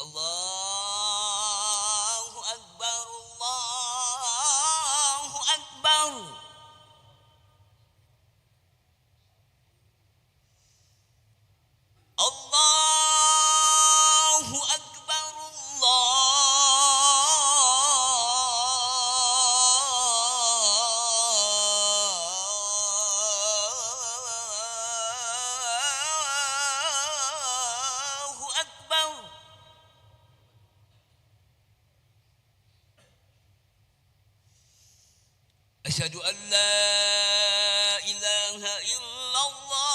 Allahu Akbar, Allahu Akbar. Allahu Akbar, Allahu Akbar. أشهد أن لا إله إلا الله.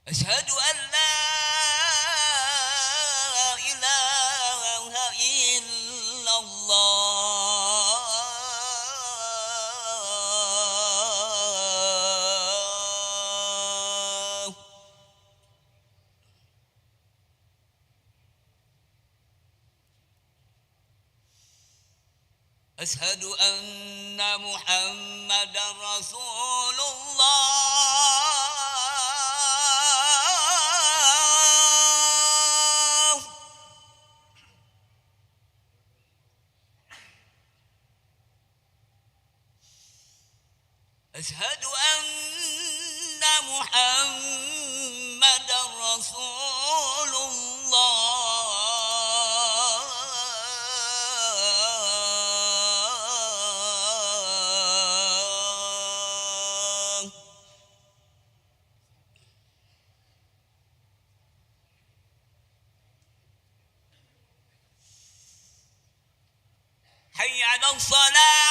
أشهد أن لا إله إلا الله. أشهد أن محمدا رسول الله. أشهد أن محمدا رسول الله. حي على الصلاة.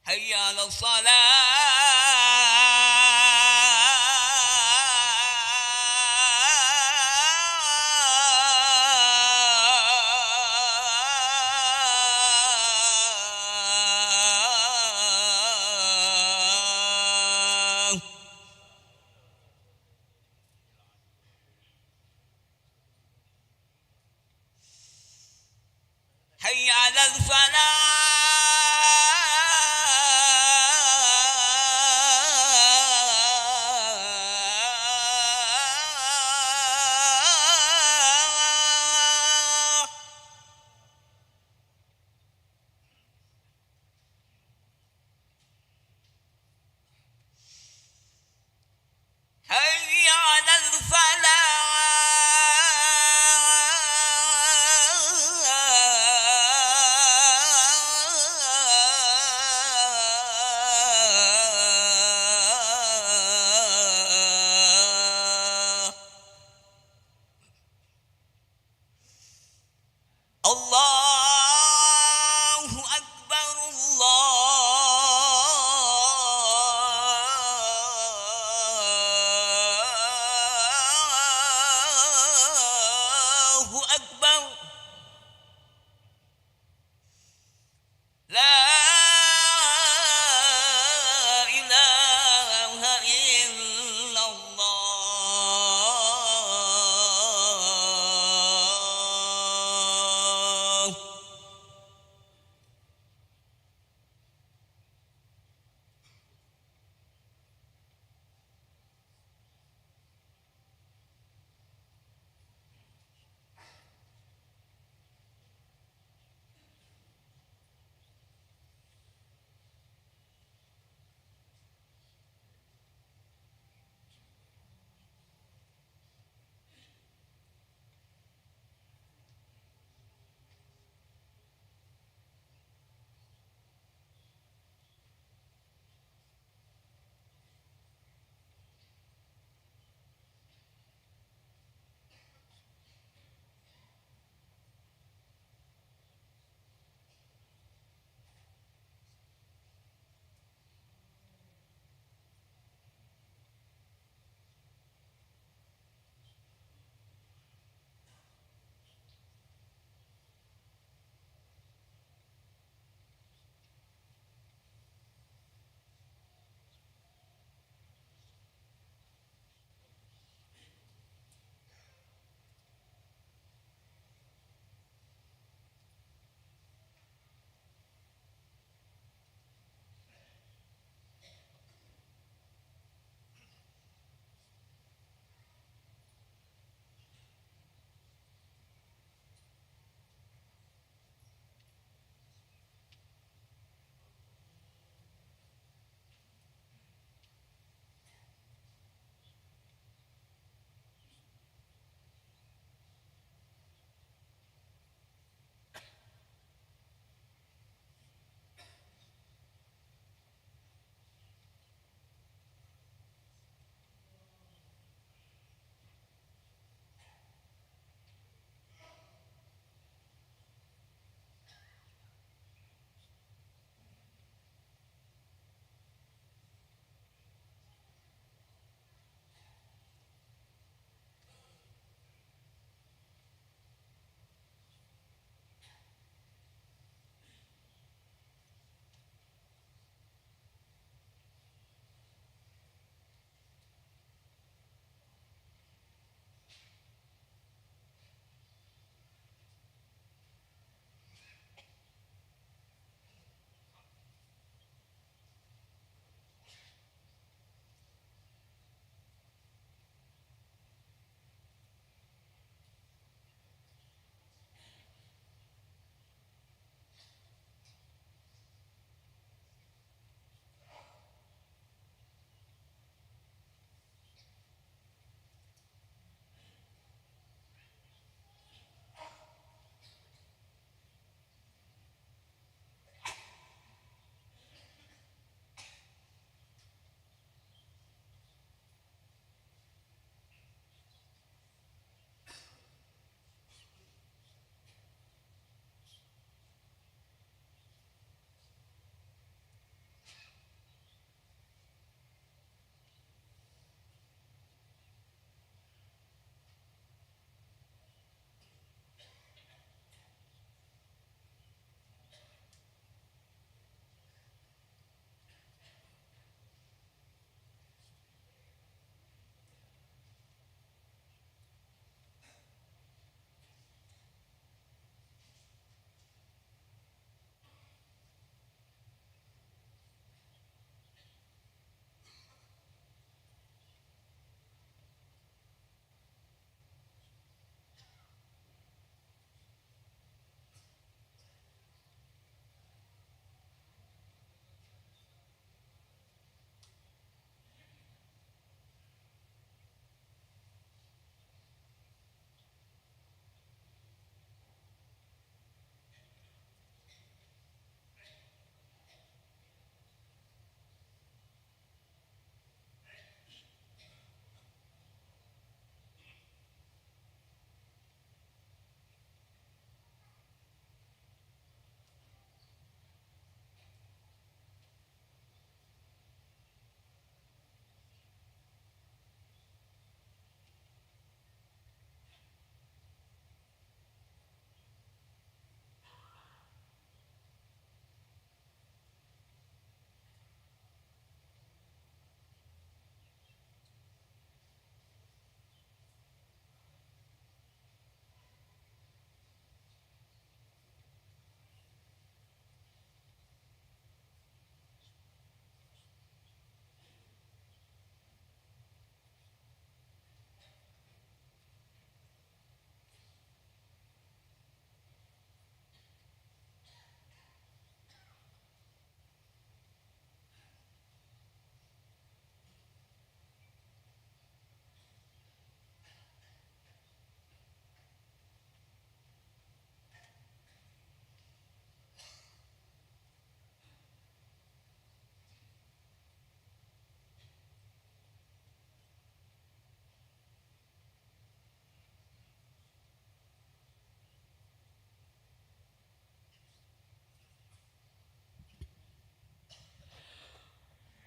حي على الصلاة. حي على الفلاح.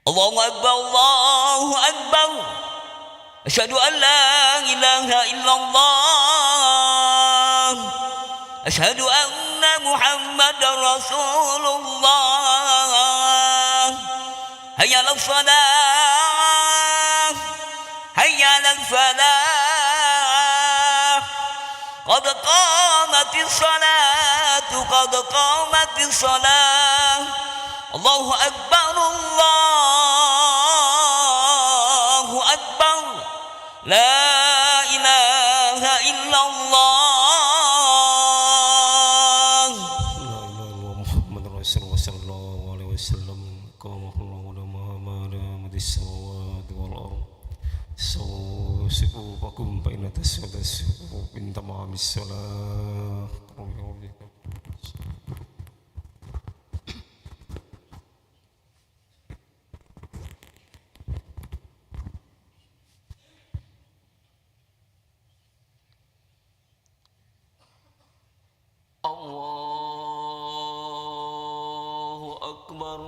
Allahu Akbar, Allahu Akbar. Asyhadu an la ilaha illallah. Asyhadu anna Muhammadar Rasulullah. Hayya 'alas shalah, hayya 'alal falah. Qad qamatis salatu, qad qamatis salah. Allahu Akbar, Allahu Akbar. La ilaha illallah. Muhammad Rasulullah sallallahu alaihi wasallam. Qamahullahu Muhammad samawati wal ardh. Subuhakum baina tasawwusu bin tamamis salah. Allahu Akbar.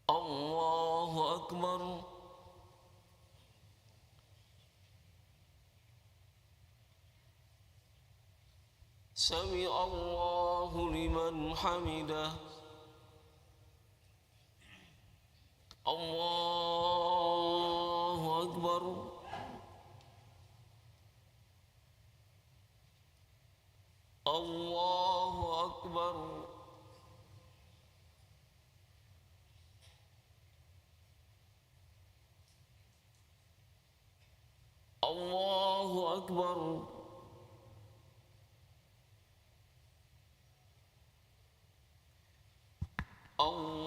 Allahu Akbar. Sami Allahu liman hamidah. Allahu Akbar. Allahu Akbar. Allahu Akbar. Allahu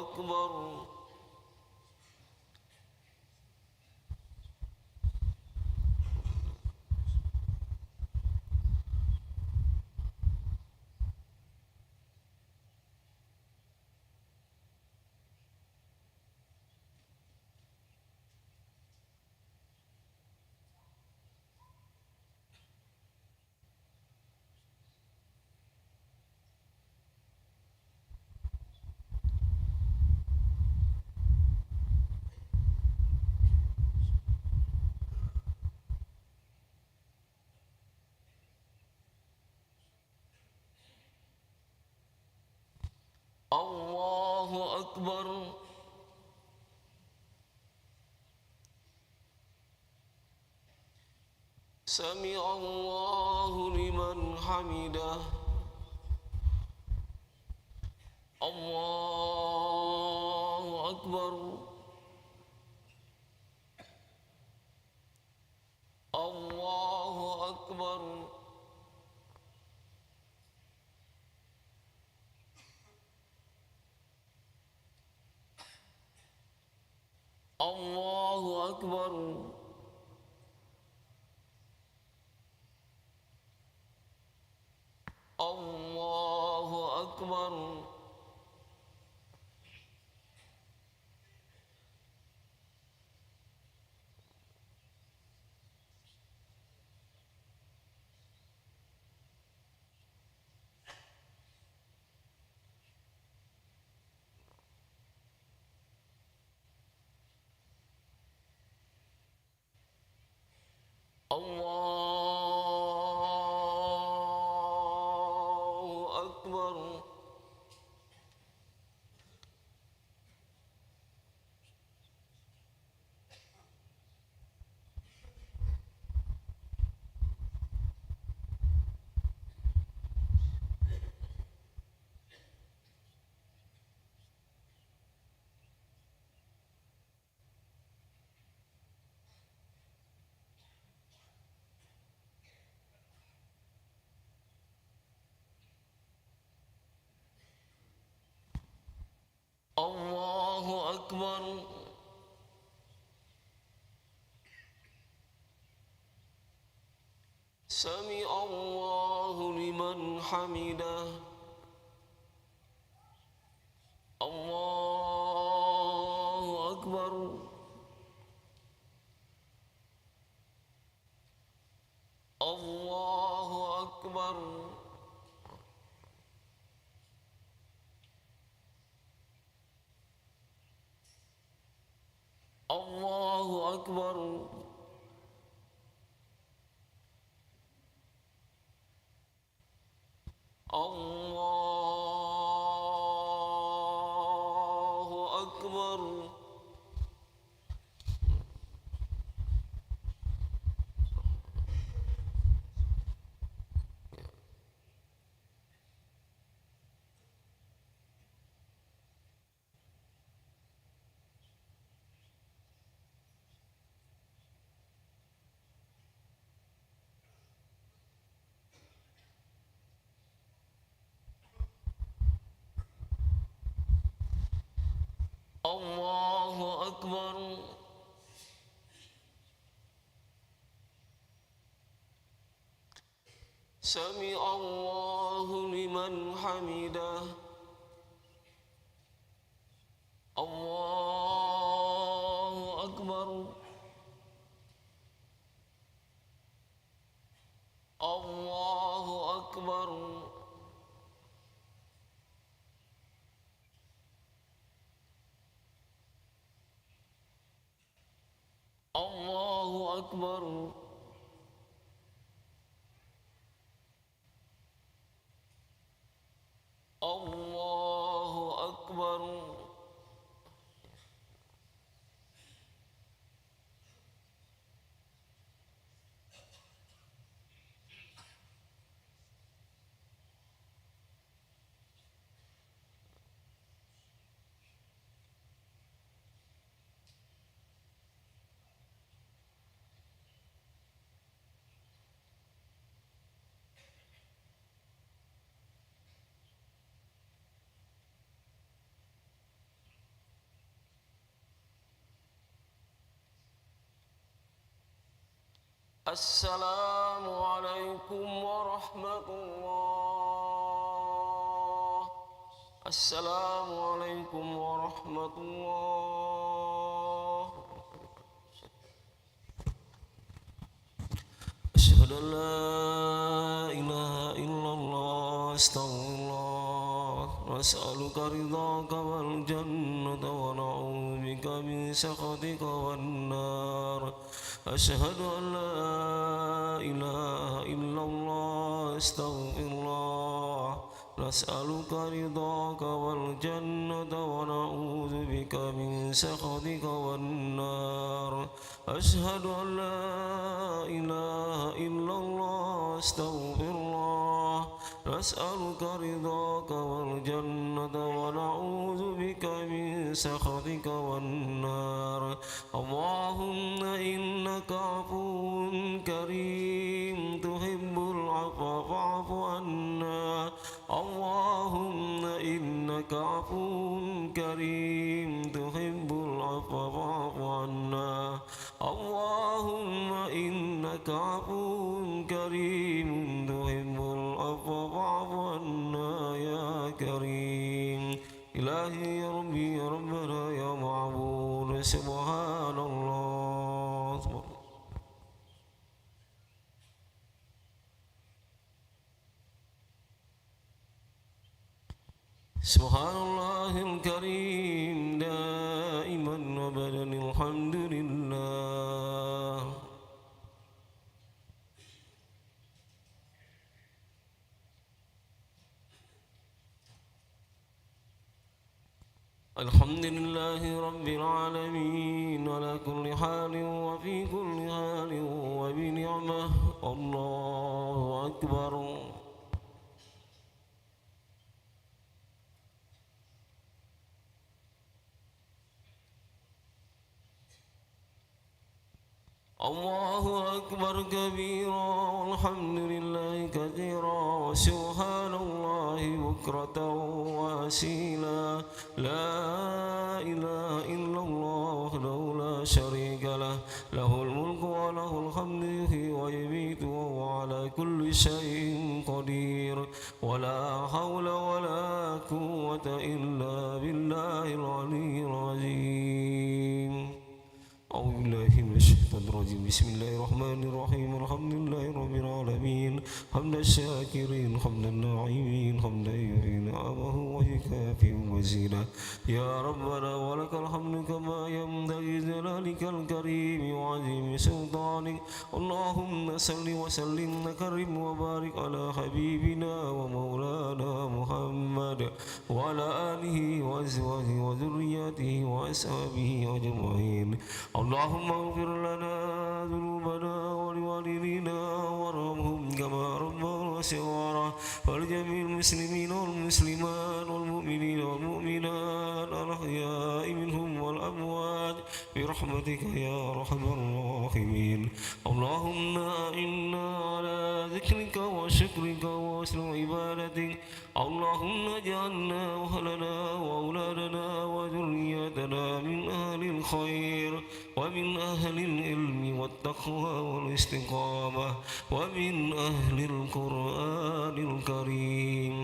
Akbar. Allahu Akbar. Sami Allahu liman hamidah. Allahu Akbar. Allahu Akbar. Allahu Akbar. Allahu Akbar. Allah أكبر الله أكبر سمع الله لمن حمده الله أكبر الله أكبر الله أكبر الله أكبر الله أكبر سمع الله لمن حمده الله أكبر الله أكبر الله أكبر الله أكبر السلام عليكم ورحمة الله السلام عليكم ورحمة الله أشهد أن لا إله إلا الله أستغفر الله وأسألك رضاك والجنة ونعوذ بك من سخطك والنار أشهد أن لا إله إلا الله أستغفر الله نسألك رضاك والجنة ونعوذ بك من سخطك والنار أشهد أن لا إله إلا الله أستغفر الله نسألك رضاك والجنة ونعوذ بك من سخطك والنار اللهم إنك عفو كريم تحب العفو فاعف عنا اللهم إنك عفو كريم تحب العفو فاعف عنا اللهم إنك عفو كريم تحب العفو فاعف عنا يا كريم إلهي يا ربي يا ربنا يا معبود سبحان الله سبحان الله الكريم دائما أبدا الحمد لله الحمد لله رب العالمين على كل حال وفي كل حال وبنعمة. الله أكبر. الله أكبر كبيرا والحمد لله كثيرا وسبحان الله بكرة وأصيلا. لا إله إلا الله وحده لا شريك له، له الملك وله الحمد يحيي ويميت وهو على كل شيء قدير. ولا حول ولا قوة إلا بالله العلي العظيم. أعوذ بالله من الشيطان الرجيم. بسم الله الرحمن الرحيم. الحمد لله رب العالمين حمد الشاكرين حمد الناعمين حمدا يحيي نعمه ويكافئ مزيدا. يا ربنا ولك الحمد كما ينبغي لجلالك الكريم وعظيم سلطانك. اللهم صل وسلم وكرم وبارك على حبيبنا ومولانا محمد وعلى آله وأزواجه وذرياته وأصحابه أجمعين. اللهم اغفر لنا ذنوبنا ولوالدينا وارحمهم كما ربونا صغارا، ولجميع المسلمين والمسلمات والمؤمنين والمؤمنات الأحياء منهم والأموات برحمتك يا أرحم الراحمين. اللهم إنا على ذكرك وشكرك وحسن عبادتك. اللهم اجعلنا وأهلنا وأولادنا وذريتنا من أهل الخير ومن أهل العلم والتقوى والاستقامة ومن أهل القرآن الكريم.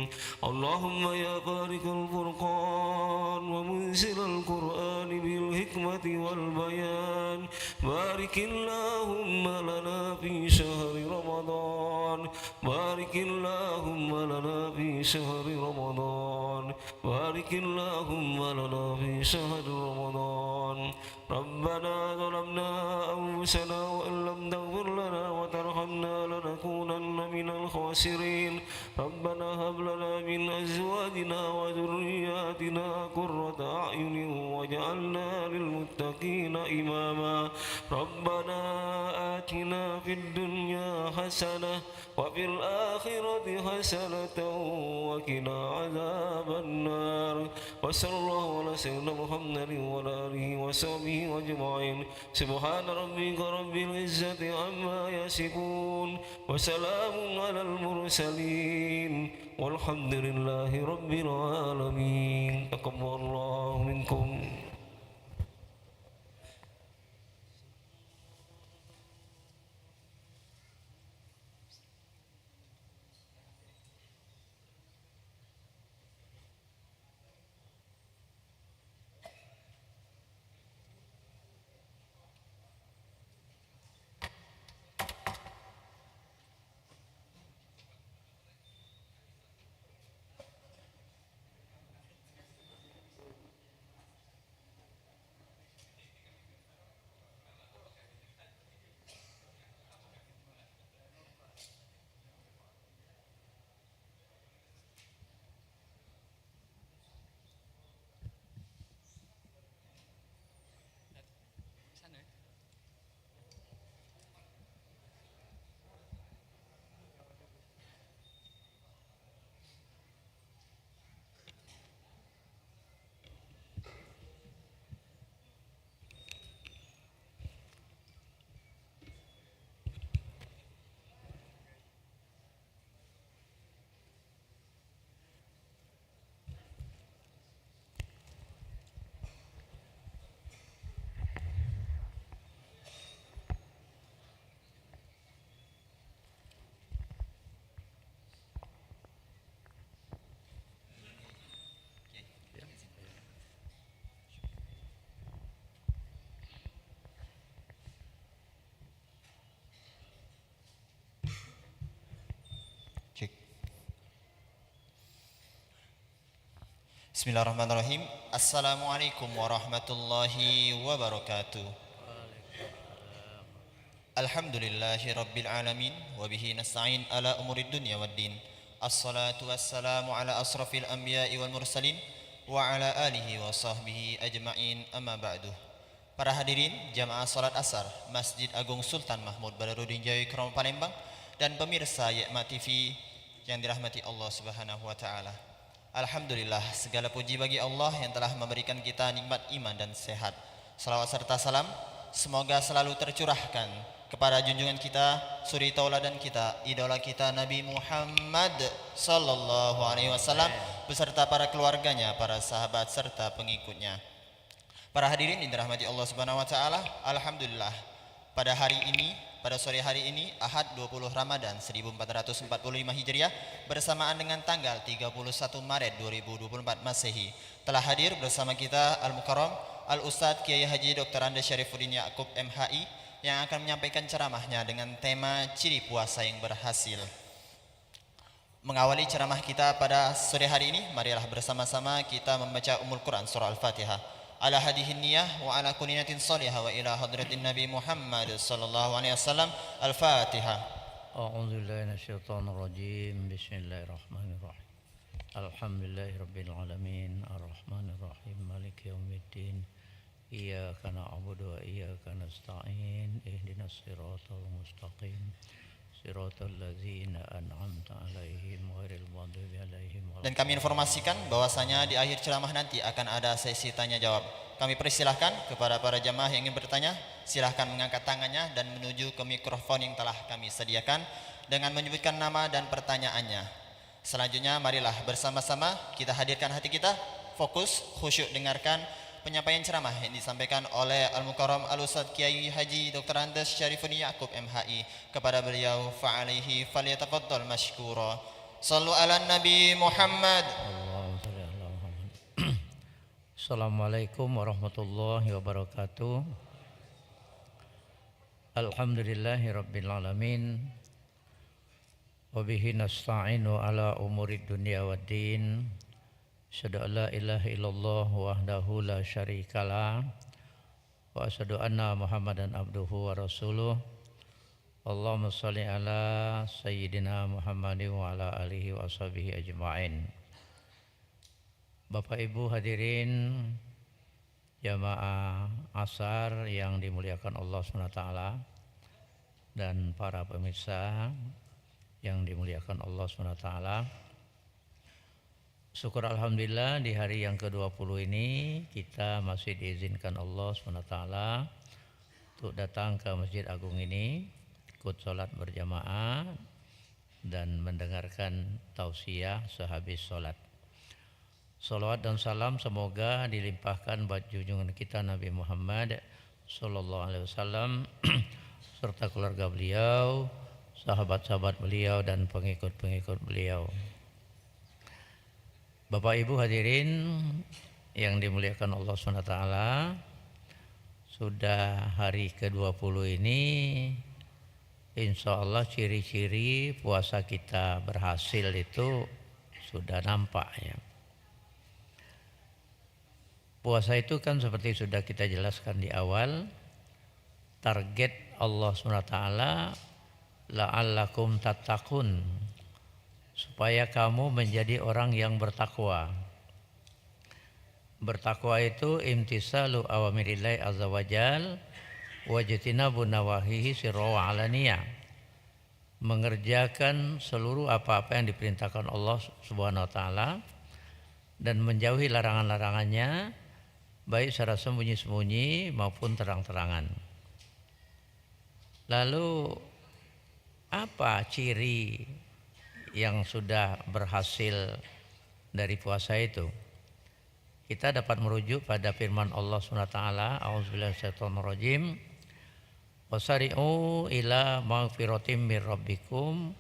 اللهم يا بارك الفرقان ومنزل القرآن بالحكمة والبيان، بارك اللهم لنا في شهر رمضان، بارك اللهم لنا في شهر رمضان، بارك اللهم لنا في شهر رمضان. ربنا ظلمنا أنفسنا وإن لم تغفر لنا وترحمنا لنكونن من الخاسرين. ربنا هب لنا من أزواجنا وذرياتنا قرة أعين واجعلنا للمتقين إماما. ربنا آتنا في الدنيا حسنة وفي الآخرة حسنة وقنا عذاب النار. وصلى الله على سيدنا محمد وعلى آله وصحبه أجمعين. سبحان ربك رب العزة عما يصفون وسلام على المرسلين والحمد لله رب العالمين. تقبل الله منكم. Bismillahirrahmanirrahim. Assalamualaikum warahmatullahi wabarakatuh. Alhamdulillahi rabbil alamin wabihi nasta'in ala umurid dunya waddin. Assalatu wassalamu ala asrafil anbiya'i wal mursalin وعلى آله وصحبه أجمعين أما بعد. Para hadirin jamaah salat asar Masjid Agung Sultan Mahmud Badarudin Jawi Kromo Palembang dan pemirsa YEKMA TV yang dirahmati Allah Subhanahu wa taala. Alhamdulillah, segala puji bagi Allah yang telah memberikan kita nikmat iman dan sehat. Salawat serta salam semoga selalu tercurahkan kepada junjungan kita, suri tauladan kita, idola kita Nabi Muhammad sallallahu alaihi wasallam beserta para keluarganya, para sahabat serta pengikutnya. Para hadirin yang dirahmati Allah Subhanahu wa taala, alhamdulillah pada hari ini, pada sore hari ini Ahad 20 Ramadan 1445 Hijriah bersamaan dengan tanggal 31 Maret 2024 Masehi telah hadir bersama kita Al-Mukarram Al-Ustadz Kiai Haji Dr. Andes Syarifuddin Ya'qub MHI yang akan menyampaikan ceramahnya dengan tema ciri puasa yang berhasil. Mengawali ceramah kita pada sore hari ini, marilah bersama-sama kita membaca Ummul Quran surah Al-Fatihah. Ala hadihin niyah wa ala kuninatin salihah wa ila hadratin Nabi Muhammad sallallahu alaihi wasallam. Al-Fatihah. A'udzu billahi minasyaitonir rajim. Bismillahirrahmanirrahim. Alhamdulillahirabbil alamin arrahmanir rahim maliki yaumiddin. Iyyaka na'budu wa iyyaka nasta'in. Ihdinas siratal mustaqim. Siratal ladzina an'amta 'alaihim ghairil maghdubi 'alaihim. Dan kami informasikan bahwasanya di akhir ceramah nanti akan ada sesi tanya jawab. Kami persilahkan kepada para jamaah yang ingin bertanya, silahkan mengangkat tangannya dan menuju ke mikrofon yang telah kami sediakan dengan menyebutkan nama dan pertanyaannya. Selanjutnya marilah bersama-sama kita hadirkan hati kita, fokus, khusyuk dengarkan penyampaian ceramah yang disampaikan oleh Al-Mukarram Al-Ustadz Kiai Haji Dr. Andes Syarifuddin Ya'qub MHI. Kepada beliau fa'alaihi falyatafaddal mashkura. Sallu ala Nabi Muhammad. Assalamualaikum warahmatullahi wabarakatuh. Alhamdulillahirabbil alamin. Wabihi nasta'inu ala umurid dunya waddin. Asyhadu an la ilaha illallah wahdahu la syarikalah wa asyhadu anna Muhammadan abduhu wa rasuluh. Allahumma shalli ala sayyidina Muhammadin wa ala alihi wa ashabihi ajma'in. Bapak Ibu hadirin jamaah asar yang dimuliakan Allah SWT dan para pemirsa yang dimuliakan Allah SWT. Syukur alhamdulillah di hari yang ke-20 ini kita masih diizinkan Allah SWT untuk datang ke Masjid Agung ini, ikut sholat berjamaah dan mendengarkan tausiah sehabis sholat. Salawat dan salam semoga dilimpahkan buat junjungan kita Nabi Muhammad sallallahu alaihi wasallam serta keluarga beliau, sahabat-sahabat beliau dan pengikut-pengikut beliau. Bapak Ibu hadirin yang dimuliakan Allah SWT, sudah hari ke-20 ini insya Allah ciri-ciri puasa kita berhasil itu sudah nampak ya. Puasa itu kan seperti sudah kita jelaskan di awal, target Allah SWT la'allakum tattaqun, supaya kamu menjadi orang yang bertakwa. Bertakwa itu imtisalu awamirillahi azza wajal wajtinabu nawahihi sirra wa alaniyah. Mengerjakan seluruh apa-apa yang diperintahkan Allah Subhanahu wa taala dan menjauhi larangan-larangannya baik secara sembunyi-sembunyi maupun terang-terangan. Lalu apa ciri yang sudah berhasil dari puasa itu? Kita dapat merujuk pada firman Allah SWT, a'udzubillahi minasyaitonirrajim, wasari'u ila maghfiratin mir rabbikum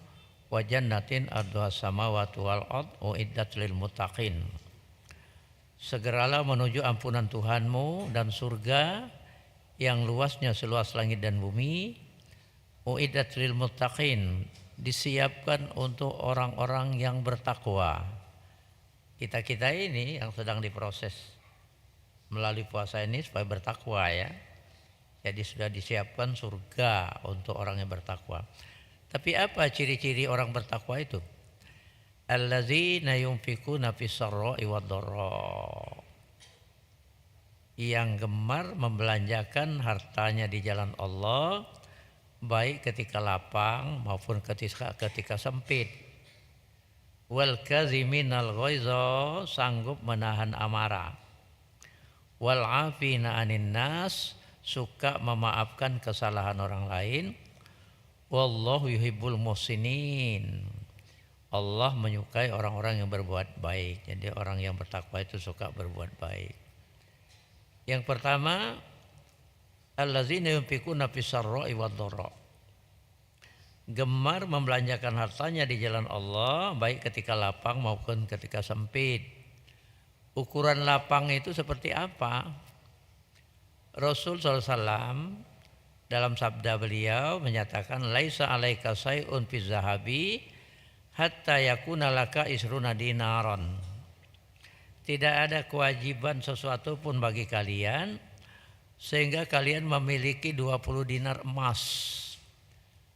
wa jannatin arduhas samawati wal ard uiddat lil muttaqin. Segeralah menuju ampunan Tuhanmu dan surga yang luasnya seluas langit dan bumi, uiddat lil muttaqin, disiapkan untuk orang-orang yang bertakwa. Kita ini yang sedang diproses melalui puasa ini supaya bertakwa ya. Jadi sudah disiapkan surga untuk orang yang bertakwa. Tapi apa ciri-ciri orang bertakwa itu? alladzina yunfikuna fis sarra'i wad dharra, yang gemar membelanjakan hartanya di jalan Allah baik ketika lapang maupun ketika sempit. Wal kaziminal ghaiza, sanggup menahan amarah. Wal afina 'anin nas, suka memaafkan kesalahan orang lain. Wallahu yuhibbul muhsinin, Allah menyukai orang-orang yang berbuat baik. Jadi orang yang bertakwa itu suka berbuat baik. Yang pertama, allazina yunfikuna fis sarra'i wad dharra, gemar membelanjakan hartanya di jalan Allah baik ketika lapang maupun ketika sempit. Ukuran lapang itu seperti apa? Rasul SAW dalam sabda beliau menyatakan, laisa alaika say'un fiz zahabi hatta yakuna laka isruna dinaron. Tidak ada kewajiban sesuatu pun bagi kalian sehingga kalian memiliki 20 dinar emas.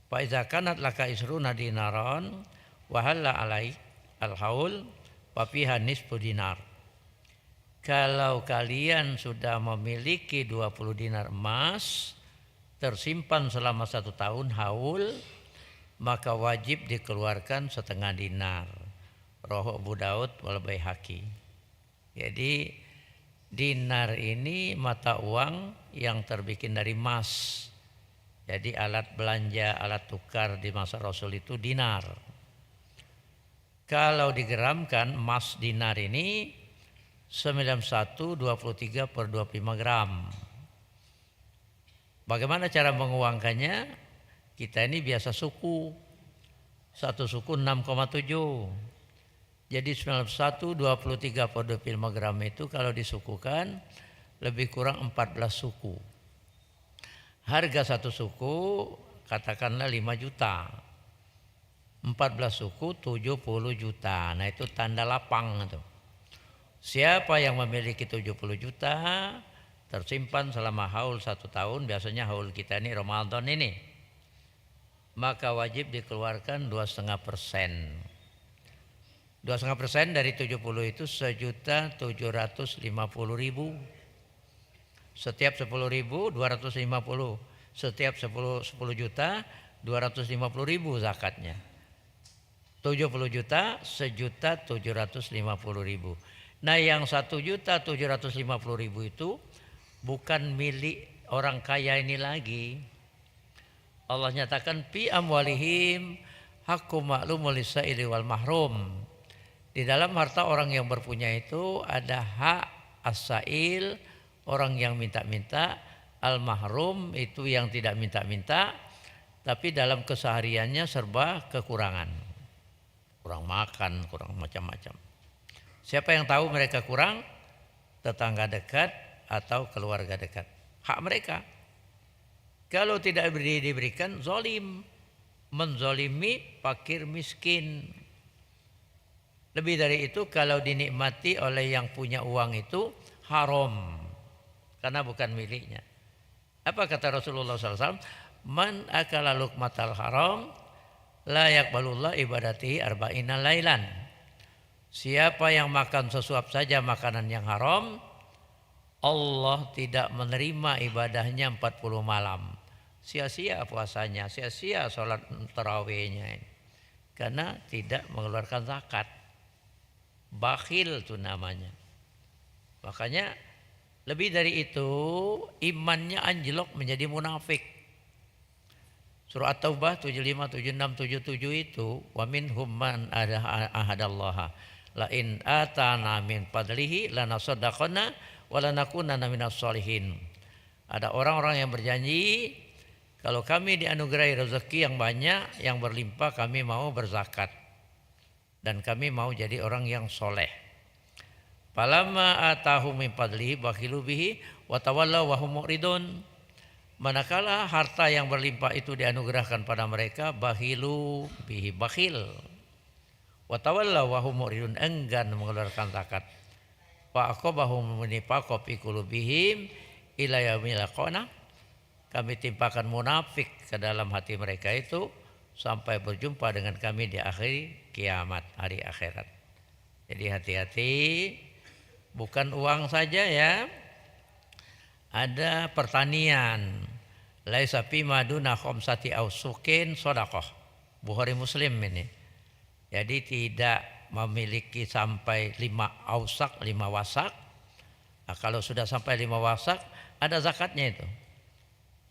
Fa iza kanat laka isruna dinaron wa halla alai al-haul fa fiha nisfu dinar. Kalau kalian sudah memiliki 20 dinar emas tersimpan selama 1 tahun haul, maka wajib dikeluarkan setengah dinar. Rawahu Abu Daud wal Baihaqi. Jadi dinar ini mata uang yang terbikin dari emas. Jadi alat belanja, alat tukar di masa Rasul itu dinar. Kalau digeramkan emas dinar ini 91,23 per 25 gram. Bagaimana cara menguangkannya? Kita ini biasa suku. Satu suku 6,7. Jadi 91,23 per 25 gram itu kalau disukukan lebih kurang 14 suku. Harga satu suku katakanlah 5 juta. 14 suku 70 juta. Nah itu tanda lapang itu. Siapa yang memiliki 70 juta tersimpan selama haul 1 tahun, biasanya haul kita ini Ramadan ini, maka wajib dikeluarkan 2,5%. 2,5% dari 70 itu 1.750.000. Setiap 10.000 250. Setiap 10 juta 250.000 zakatnya. 70 juta 1.750.000. Nah yang 1.750.000 itu bukan milik orang kaya ini lagi. Allah nyatakan fi amwalihim haqqum ma'lumul lis-sa'ili wal mahrum. Di dalam harta orang yang berpunya itu ada hak as-sa'il, orang yang minta-minta, al-mahrum itu yang tidak minta-minta tapi dalam kesehariannya serba kekurangan. Kurang makan, kurang macam-macam. Siapa yang tahu mereka kurang? Tetangga dekat atau keluarga dekat. Hak mereka. Kalau tidak diberikan, zalim. Menzalimi fakir miskin. Lebih dari itu, kalau dinikmati oleh yang punya uang itu haram. Karena bukan miliknya. Apa kata Rasulullah SAW? Man akala luqmatal haram la yaqbalullah ibadatihi arba'ina lailan. Siapa yang makan sesuap saja makanan yang haram, Allah tidak menerima ibadahnya 40 malam. Sia-sia puasanya, sia-sia sholat tarawihnya. Karena tidak mengeluarkan zakat. Bakhil itu namanya. Makanya lebih dari itu imannya anjlok menjadi munafik. Surah At-Taubah 75, 76, 77 itu wa minhum man ahadallaha la in atana min fadlihi lanasaddaqana wa lanakunanna minas sholihin. Ada orang-orang yang berjanji kalau kami dianugerahi rezeki yang banyak, yang berlimpah, kami mau berzakat dan kami mau jadi orang yang soleh. Falamma atahum min fadlihi bakhilu bihi wa tawallaw wa hum mu'ridun. Manakala harta yang berlimpah itu dianugerahkan pada mereka, bakhilu bihi, bakhil. Wa tawallaw wa hum mu'ridun, enggan mengeluarkan zakat. Fa aqabahum nifaqa fi qulubihim ila yaumil qiyamah. Kami timpakan munafik ke dalam hati mereka itu sampai berjumpa dengan kami di akhir kiamat. hari akhirat. Jadi hati-hati, bukan uang saja ya. Ada pertanian. Laisa fi maduna khamsati ausukin shadaqah. Bukhari Muslim ini. Jadi tidak memiliki sampai 5 ausak, 5 wasak. Nah, kalau sudah sampai 5 wasak, ada zakatnya itu.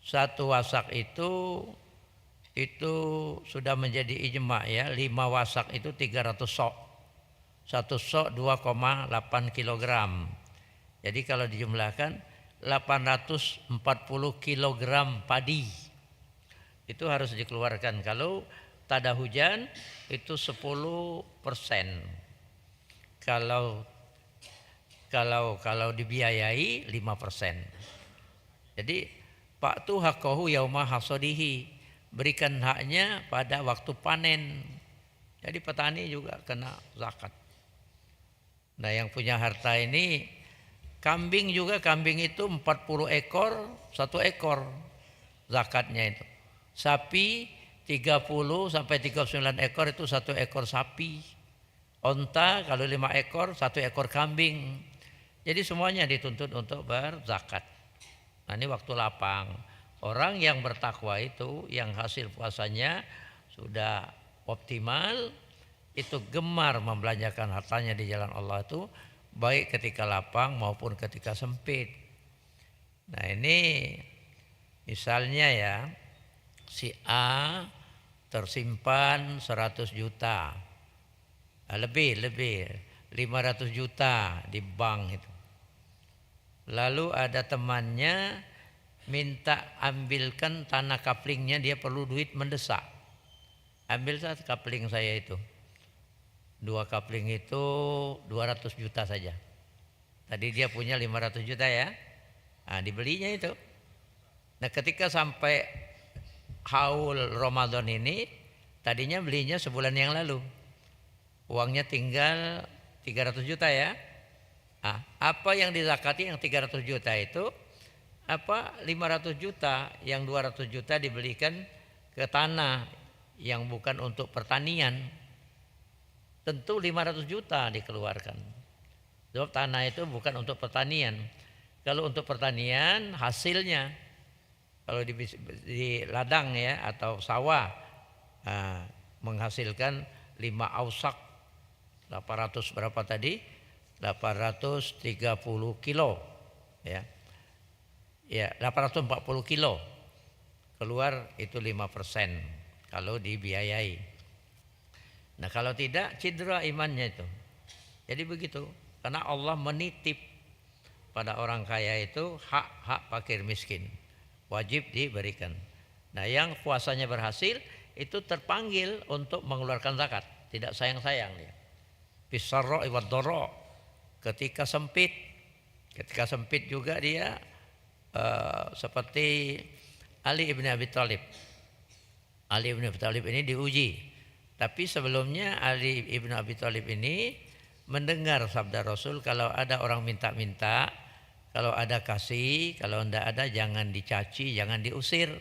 1 wasak itu sudah menjadi ijma ya. 5 wasak itu 300 sok. 1 sok 2,8 kilogram. Jadi kalau dijumlahkan 840 kilogram padi. Itu harus dikeluarkan. Kalau tak ada hujan itu 10%. Kalau dibiayai 5%. Jadi Pak tu haqqahu yauma hasadihi, berikan haknya pada waktu panen. Jadi petani juga kena zakat. Nah, yang punya harta ini kambing juga, kambing itu 40 ekor 1 ekor zakatnya itu. Sapi 30 sampai 39 ekor itu 1 ekor sapi. Onta kalau 5 ekor 1 ekor kambing. Jadi semuanya dituntut untuk berzakat. Nah, ini waktu lapang. Orang yang bertakwa itu yang hasil puasanya sudah optimal, itu gemar membelanjakan hartanya di jalan Allah itu, baik ketika lapang maupun ketika sempit. Nah, ini misalnya ya, si A tersimpan 100 juta, lebih 500 juta di bank itu. Lalu ada temannya minta ambilkan tanah kaplingnya, dia perlu duit mendesak. Ambil 1 kapling saya itu. 2 kapling itu 200 juta saja. Tadi dia punya 500 juta ya. Nah, dibelinya itu. Nah, ketika sampai haul Ramadan ini, tadinya belinya sebulan yang lalu. Uangnya tinggal 300 juta ya. Nah, apa yang dizakati yang 300 juta itu? 500 juta, yang 200 juta dibelikan ke tanah yang bukan untuk pertanian. Tentu 500 juta dikeluarkan. Sebab tanah itu bukan untuk pertanian. Kalau untuk pertanian hasilnya, kalau di ladang ya atau sawah, menghasilkan 5 ausak, 800 berapa tadi? 830 kilo ya. Ya, 840 kilo. Keluar itu 5% kalau dibiayai. Nah, kalau tidak cedera imannya itu. Jadi begitu. Karena Allah menitip pada orang kaya itu hak-hak fakir miskin. Wajib diberikan. Nah, yang puasanya berhasil itu terpanggil untuk mengeluarkan zakat. Tidak sayang-sayang dia. Bisarra wa dharra. Ketika sempit juga dia seperti Ali ibn Abi Thalib. Ali ibn Abi Thalib ini diuji. Tapi sebelumnya Ali ibn Abi Thalib ini mendengar sabda Rasul, kalau ada orang minta-minta, kalau ada kasih, kalau tidak ada jangan dicaci, jangan diusir.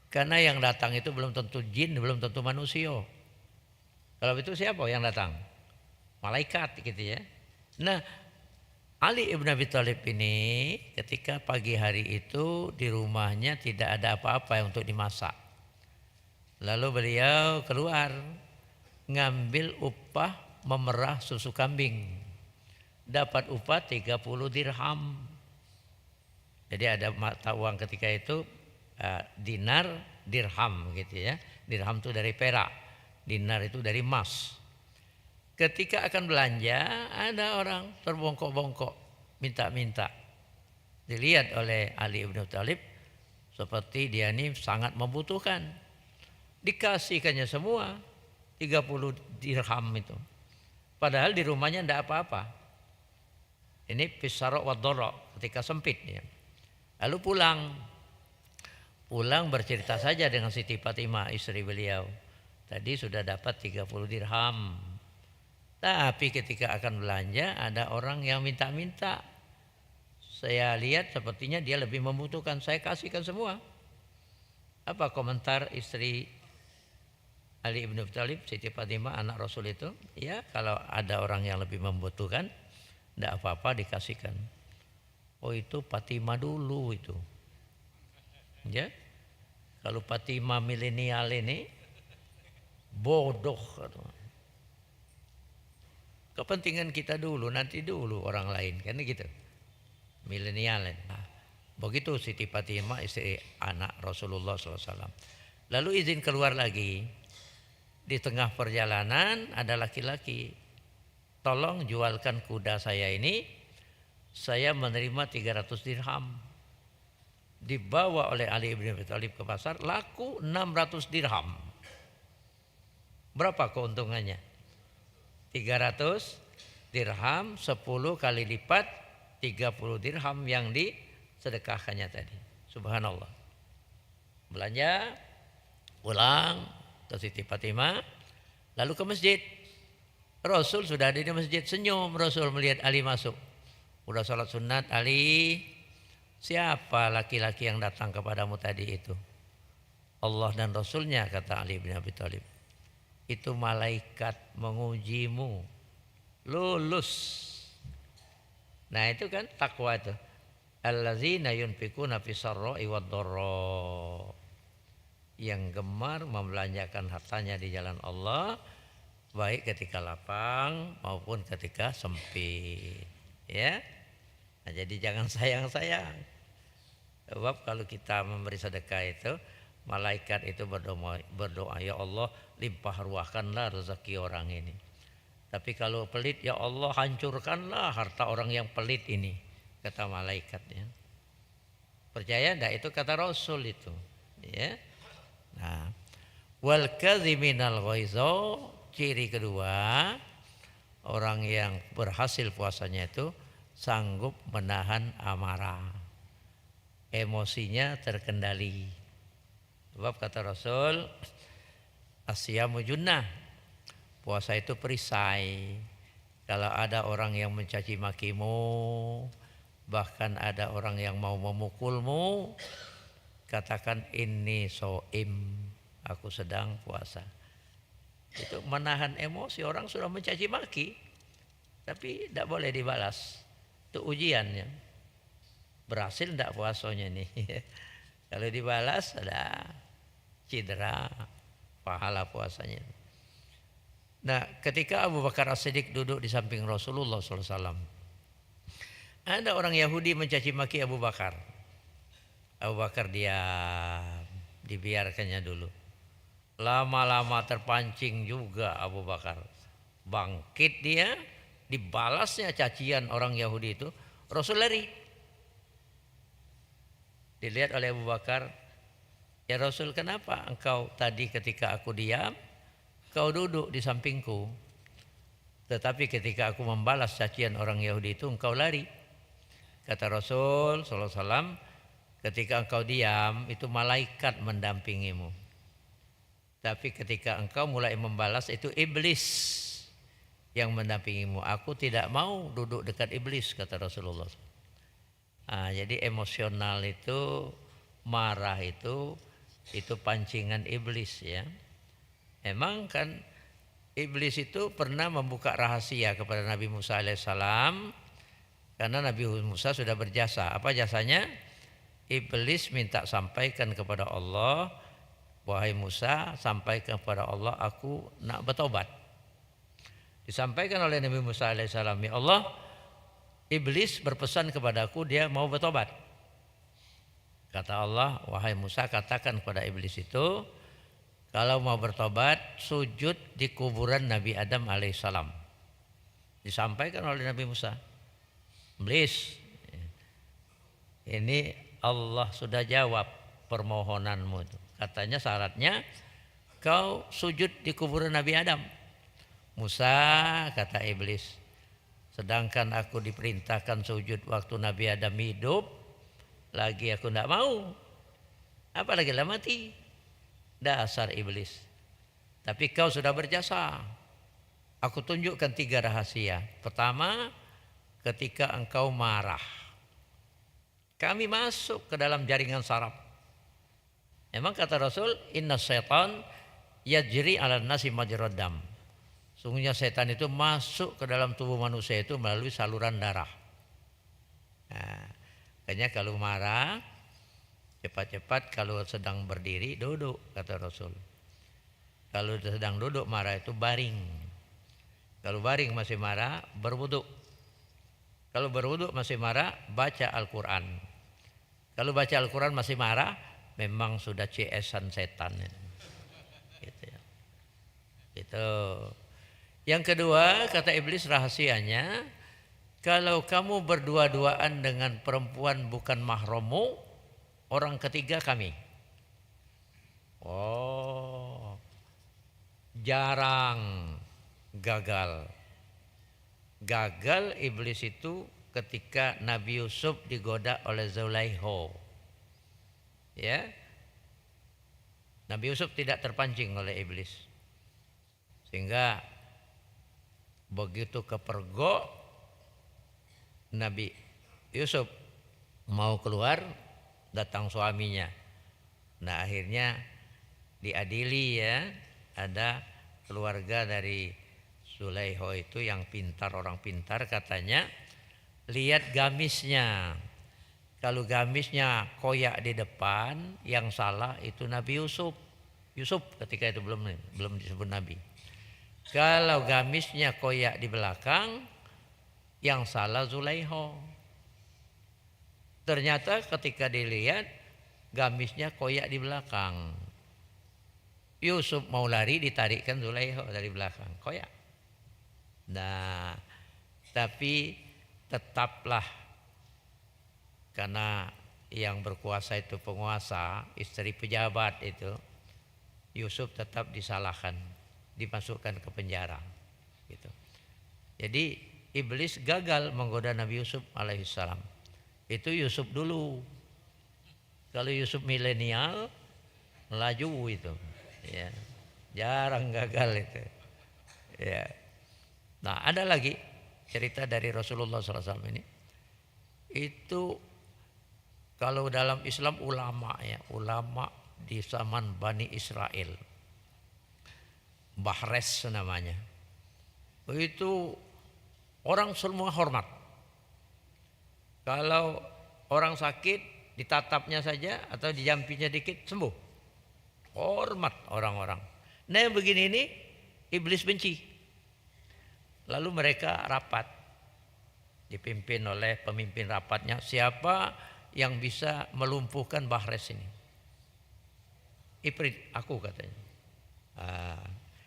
Karena yang datang itu belum tentu jin, belum tentu manusia. Kalau itu siapa yang datang? Malaikat gitu ya. Nah, Ali ibn Abi Thalib ini ketika pagi hari itu di rumahnya tidak ada apa-apa untuk dimasak. Lalu beliau keluar ngambil upah memerah susu kambing. Dapat upah 30 dirham. Jadi ada mata uang ketika itu dinar, dirham gitu ya. Dirham itu dari perak, dinar itu dari emas. Ketika akan belanja ada orang terbongkok-bongkok minta-minta. Dilihat oleh Ali ibn Thalib seperti dia ini sangat membutuhkan. Dikasihkannya semua 30 dirham itu. Padahal di rumahnya tidak apa-apa. Ini pisarok wa dharra ketika sempit ya. Lalu pulang bercerita saja dengan Siti Fatimah istri beliau. Tadi sudah dapat 30 dirham. Tapi ketika akan belanja ada orang yang minta-minta. Saya lihat sepertinya dia lebih membutuhkan, saya kasihkan semua. Apa komentar istri Ali ibn Abi Thalib, Siti Fatimah anak Rasul itu, ya kalau ada orang yang lebih membutuhkan, tidak apa-apa dikasihkan. Oh itu Fatimah dulu itu, ya. Kalau Fatimah milenial ini bodoh. Kepentingan kita dulu, nanti dulu orang lain, kan gitu. Milenial. Nah, begitu Siti Fatimah istri anak Rasulullah SAW. Lalu izin keluar lagi. Di tengah perjalanan ada laki-laki. Tolong jualkan kuda saya ini. Saya menerima 300 dirham. Dibawa oleh Ali bin Abi Thalib ke pasar, laku 600 dirham. Berapa keuntungannya? 300 dirham, 10 kali lipat 30 dirham yang disedekahkannya tadi. Subhanallah. Belanja, pulang ke Siti Fatimah, lalu ke masjid. Rasul sudah ada di masjid, senyum Rasul melihat Ali masuk. Udah sholat sunat, Ali, siapa laki-laki yang datang kepadamu tadi itu? Allah dan Rasulnya, kata Ali bin Abi Thalib. Itu malaikat mengujimu, lulus. Nah itu kan takwa itu. Allazina yunfikuna fis sarra'i wad dharra. Yang gemar membelanjakan hartanya di jalan Allah, baik ketika lapang maupun ketika sempit. Ya. Nah, jadi jangan sayang-sayang. Sebab kalau kita memberi sedekah itu, malaikat itu berdoa, ya Allah limpah ruahkanlah rezeki orang ini. Tapi kalau pelit, ya Allah hancurkanlah harta orang yang pelit ini, kata malaikatnya. Percaya enggak itu kata Rasul itu, ya. Nah, wal kadhiminal ghaiza, ciri kedua orang yang berhasil puasanya itu sanggup menahan amarah. Emosinya terkendali. Sebab kata Rasul, asyamu junnah, puasa itu perisai. Kalau ada orang yang mencaci makimu, bahkan ada orang yang mau memukulmu, katakan inni soim, aku sedang puasa. Itu menahan emosi. Orang sudah mencaci maki, tapi tidak boleh dibalas. Itu ujiannya. Berhasil tidak puasanya nih? Kalau dibalas ada cedera pahala puasanya. Nah, ketika Abu Bakar As-Siddiq duduk di samping Rasulullah SAW, ada orang Yahudi mencaci maki Abu Bakar. Abu Bakar diam, dibiarkannya dulu. Lama-lama terpancing juga Abu Bakar. Bangkit dia, dibalasnya cacian orang Yahudi itu, Rasul lari. Dilihat oleh Abu Bakar, ya Rasul, kenapa engkau tadi ketika aku diam, kau duduk di sampingku, tetapi ketika aku membalas cacian orang Yahudi itu engkau lari. Kata Rasul SAW, ketika engkau diam itu malaikat mendampingimu, tapi ketika engkau mulai membalas itu iblis yang mendampingimu. Aku tidak mau duduk dekat iblis, kata Rasulullah. Jadi emosional itu, marah itu pancingan iblis, ya. Emang kan iblis itu pernah membuka rahasia kepada Nabi Musa alaihissalam, karena Nabi Musa sudah berjasa. Apa jasanya? Iblis minta sampaikan kepada Allah, wahai Musa, sampaikan kepada Allah, aku nak bertobat. Disampaikan oleh Nabi Musa alaihissalam, ya Allah, iblis berpesan kepadaku dia mau bertobat. Kata Allah, wahai Musa, katakan kepada iblis itu, kalau mau bertobat sujud di kuburan Nabi Adam alaihissalam. Disampaikan oleh Nabi Musa. Iblis, ini Allah sudah jawab permohonanmu itu. Katanya syaratnya kau sujud di kuburan Nabi Adam. Musa, kata iblis, sedangkan aku diperintahkan sujud waktu Nabi Adam hidup, lagi aku tidak mau, apalagi lah mati. Dasar iblis. Tapi kau sudah berjasa. Aku tunjukkan 3 rahasia. Pertama, ketika engkau marah, kami masuk ke dalam jaringan saraf. Memang kata Rasul, inna syaitan yajri 'alan nasi majrad dam. Sungguhnya setan itu masuk ke dalam tubuh manusia itu melalui saluran darah. Nah, makanya kalau marah cepat-cepat, kalau sedang berdiri duduk, kata Rasul. Kalau sedang duduk marah itu baring. Kalau baring masih marah, berwudu. Kalau berwudu masih marah, baca Al-Quran. Kalau baca Al-Quran masih marah, memang sudah CS-an setan. Gitu ya. Gitu. Yang kedua, kata iblis rahasianya, kalau kamu berdua-duaan dengan perempuan bukan mahrammu, orang ketiga kami. Oh, jarang gagal. Gagal iblis itu ketika Nabi Yusuf digoda oleh Zulaikha. Ya. Nabi Yusuf tidak terpancing oleh iblis. Sehingga begitu kepergok Nabi Yusuf mau keluar, datang suaminya. Nah, akhirnya diadili ya, ada keluarga dari Zulaikha itu yang pintar, orang pintar, katanya lihat gamisnya. Kalau gamisnya koyak di depan, yang salah itu Nabi Yusuf. Yusuf ketika itu belum disebut Nabi. Kalau gamisnya koyak di belakang, yang salah Zulaikha. Ternyata ketika dilihat gamisnya koyak di belakang. Yusuf mau lari, ditarikkan Zulaikha dari belakang, koyak. Nah, tapi tetaplah, karena yang berkuasa itu penguasa, istri pejabat itu, Yusuf tetap disalahkan, dimasukkan ke penjara. Gitu. Jadi iblis gagal menggoda Nabi Yusuf alaihissalam. Itu Yusuf dulu. Kalau Yusuf milenial, laju itu. Ya, jarang gagal itu. Ya. Nah, ada lagi cerita dari Rasulullah SAW ini. Itu kalau dalam Islam ulama ya, ulama di zaman Bani Israel, Bahres namanya. Itu orang semua hormat. Kalau orang sakit ditatapnya saja atau dijampinya dikit sembuh. Hormat orang-orang. Nah, begini ini iblis benci. Lalu mereka rapat, dipimpin oleh pemimpin rapatnya, siapa yang bisa melumpuhkan Bahres ini? Ifrit, aku katanya.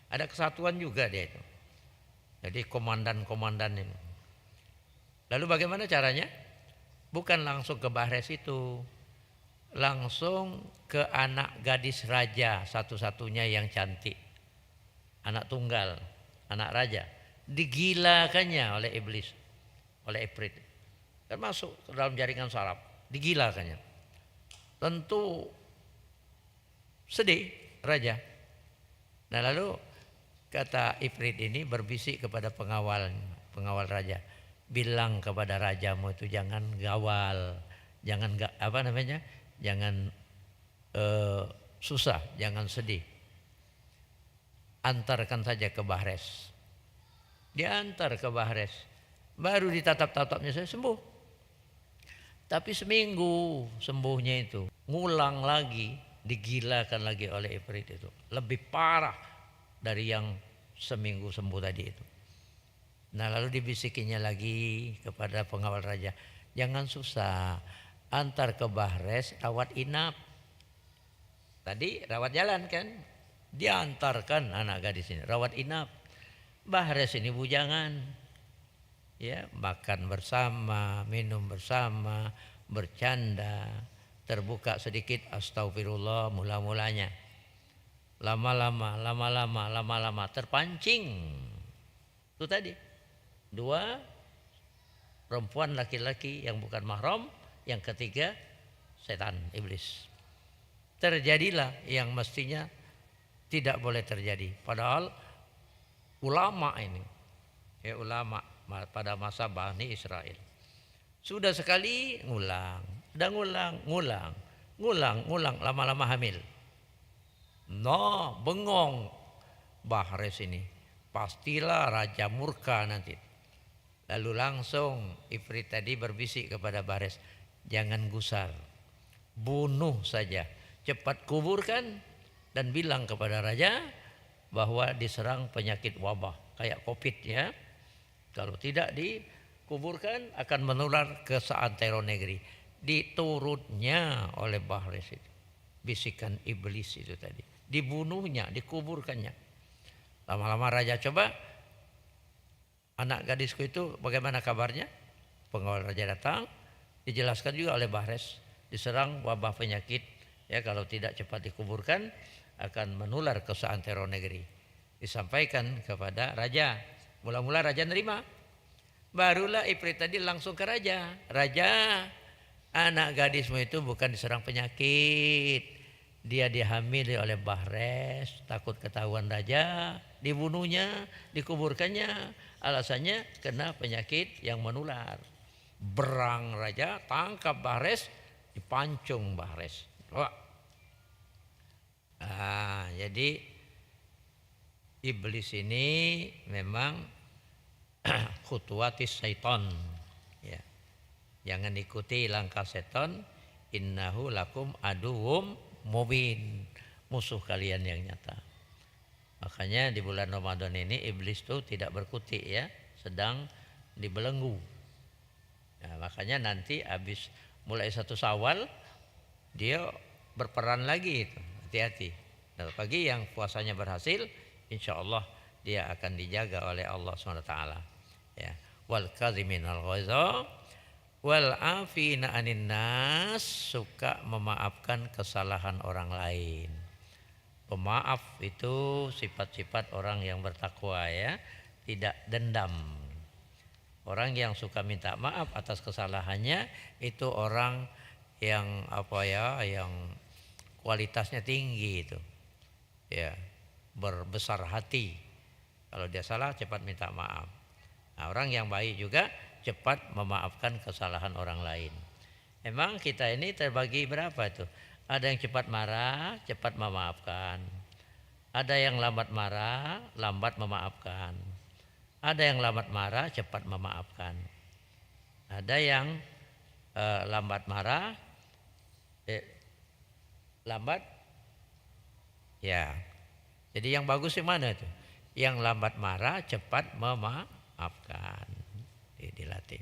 Ada kesatuan juga dia itu. Jadi komandan-komandan ini. Lalu bagaimana caranya? Bukan langsung ke Bahres itu, langsung ke anak gadis raja satu-satunya yang cantik, anak tunggal, anak raja. Digilakannya oleh iblis, oleh Ifrit, dan masuk ke dalam jaringan saraf, digilakannya. Tentu sedih raja. Nah, lalu kata Ifrit ini berbisik kepada pengawal raja, bilang kepada rajamu itu jangan gawal, jangan jangan susah, jangan sedih, antarkan saja ke Bahres. Diantar ke Bahres, baru ditatap-tatapnya saya sembuh. Tapi seminggu sembuhnya itu, ngulang lagi, digilakan lagi oleh Ifrit itu, lebih parah dari yang seminggu sembuh tadi itu. Nah, lalu dibisikinya lagi kepada pengawal raja, jangan susah, antar ke Bahres, rawat inap. Tadi rawat jalan kan, diantarkan anak gadis ini rawat inap. Bahres ini bujangan, ya, makan bersama, minum bersama, bercanda, terbuka sedikit astagfirullah mula-mulanya. Lama-lama terpancing. Itu tadi. Dua, perempuan laki-laki yang bukan mahram, yang ketiga setan, iblis. Terjadilah yang mestinya tidak boleh terjadi. Padahal ulama ini, ya ulama pada masa Bani Israel sudah sekali ngulang, lama-lama hamil. No, bengong Bahres ini. Pastilah raja murka nanti. Lalu langsung Ifrit tadi berbisik kepada Bahres, jangan gusar, bunuh saja, cepat kuburkan dan bilang kepada raja bahwa diserang penyakit wabah kayak COVID ya. Kalau tidak dikuburkan akan menular ke seantero negeri. Diturutnya oleh Bahres itu bisikan iblis itu tadi, dibunuhnya, dikuburkannya. Lama-lama raja coba, anak gadisku itu bagaimana kabarnya? Pengawal raja datang, dijelaskan juga oleh Bahres, diserang wabah penyakit ya, kalau tidak cepat dikuburkan akan menular ke seantero negeri. Disampaikan kepada raja. Mula-mula raja nerima. Barulah Ifrit tadi langsung ke raja. Raja, anak gadismu itu bukan diserang penyakit, dia dihamili oleh Bahres. Takut ketahuan raja, dibunuhnya, dikuburkannya. Alasannya kena penyakit yang menular. Berang raja, tangkap Bahres, dipancung Bahres. Jadi iblis ini memang khutuwatis syaiton ya. Jangan ikuti langkah setan, innahu lakum aduwwum mubin, musuh kalian yang nyata. Makanya di bulan Ramadan ini iblis tuh tidak berkutik ya, sedang dibelenggu. Nah, makanya nanti habis mulai 1 Syawal dia berperan lagi itu. Hati-hati. Nah, bagi yang puasanya berhasil, insya Allah dia akan dijaga oleh Allah SWT. Ya. Wal kaziminal ghaiza wal afina anin nas, suka memaafkan kesalahan orang lain. Pemaaf itu sifat-sifat orang yang bertakwa ya, tidak dendam. Orang yang suka minta maaf atas kesalahannya itu orang yang yang kualitasnya tinggi itu. Ya, berbesar hati. Kalau dia salah cepat minta maaf. Nah, orang yang baik juga cepat memaafkan kesalahan orang lain. Emang kita ini terbagi berapa tuh? Ada yang cepat marah, cepat memaafkan. Ada yang lambat marah, lambat memaafkan. Ada yang lambat marah, cepat memaafkan. Ada yang lambat marah, lambat ya. Jadi yang bagus yang mana itu? Yang lambat marah, cepat memaafkan. Dilatih.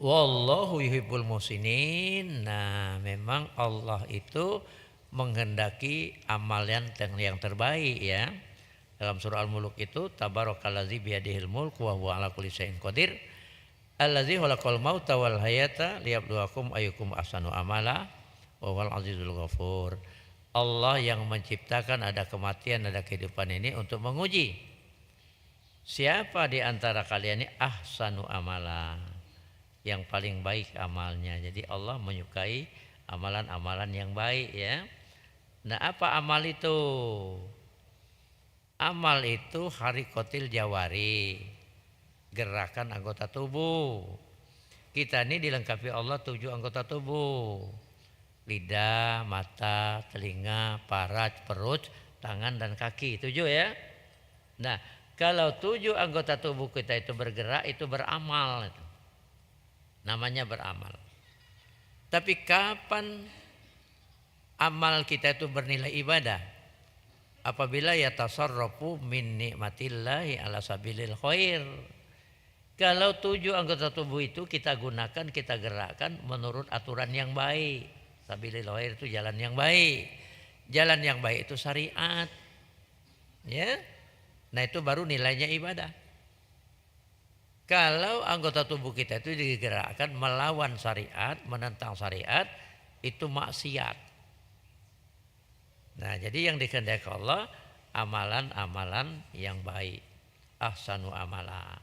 Wallahu yuhibbul muhsinin. Nah, memang Allah itu menghendaki amalan yang terbaik ya. Dalam surah Al-Mulk itu tabarakallazi biyadihil mulku wa huwa ala kulli syai'in qadir. Allazi khalaqal mauta wal hayata liyabluwakum ayyukum ahsanu amala wa huwal azizul ghafur. Allah yang menciptakan ada kematian, ada kehidupan ini untuk menguji siapa di antara kalian ini ahsanu amala, yang paling baik amalnya. Jadi Allah menyukai amalan-amalan yang baik ya. Nah, apa amal itu? Amal itu harikotil jawari, gerakan anggota tubuh. Kita ini dilengkapi Allah 7 anggota tubuh. Lidah, mata, telinga, parat, perut, tangan dan kaki. 7 ya. Nah, kalau 7 anggota tubuh kita itu bergerak, itu beramal. Namanya beramal. Tapi kapan amal kita itu bernilai ibadah? Apabila yatasarrafu min nikmatillahi ala sabilil khair. Kalau 7 anggota tubuh itu kita gunakan, kita gerakkan menurut aturan yang baik. Sabilil khair itu jalan yang baik. Jalan yang baik itu syariat. Ya. Nah, itu baru nilainya ibadah. Kalau anggota tubuh kita itu digerakkan melawan syariat, menentang syariat, itu maksiat. Nah, jadi yang dikehendaki Allah amalan-amalan yang baik, ahsanu amala.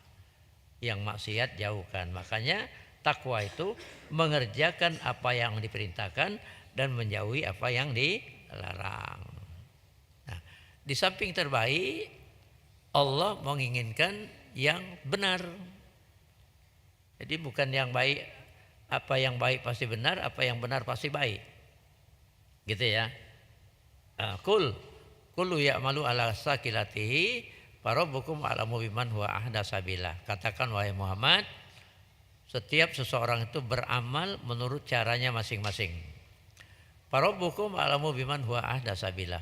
Yang maksiat jauhkan. Makanya takwa itu mengerjakan apa yang diperintahkan dan menjauhi apa yang dilarang. Nah, di samping terbaik, Allah menginginkan yang benar. Jadi bukan yang baik, apa yang baik pasti benar, apa yang benar pasti baik. Gitu ya. Kul kullu ya'malu ala sakilatihi farabbukum a'lamu biman huwa ahda sabila. Katakan wahai Muhammad, setiap seseorang itu beramal menurut caranya masing-masing. Farabbukum a'lamu biman huwa ahda sabila.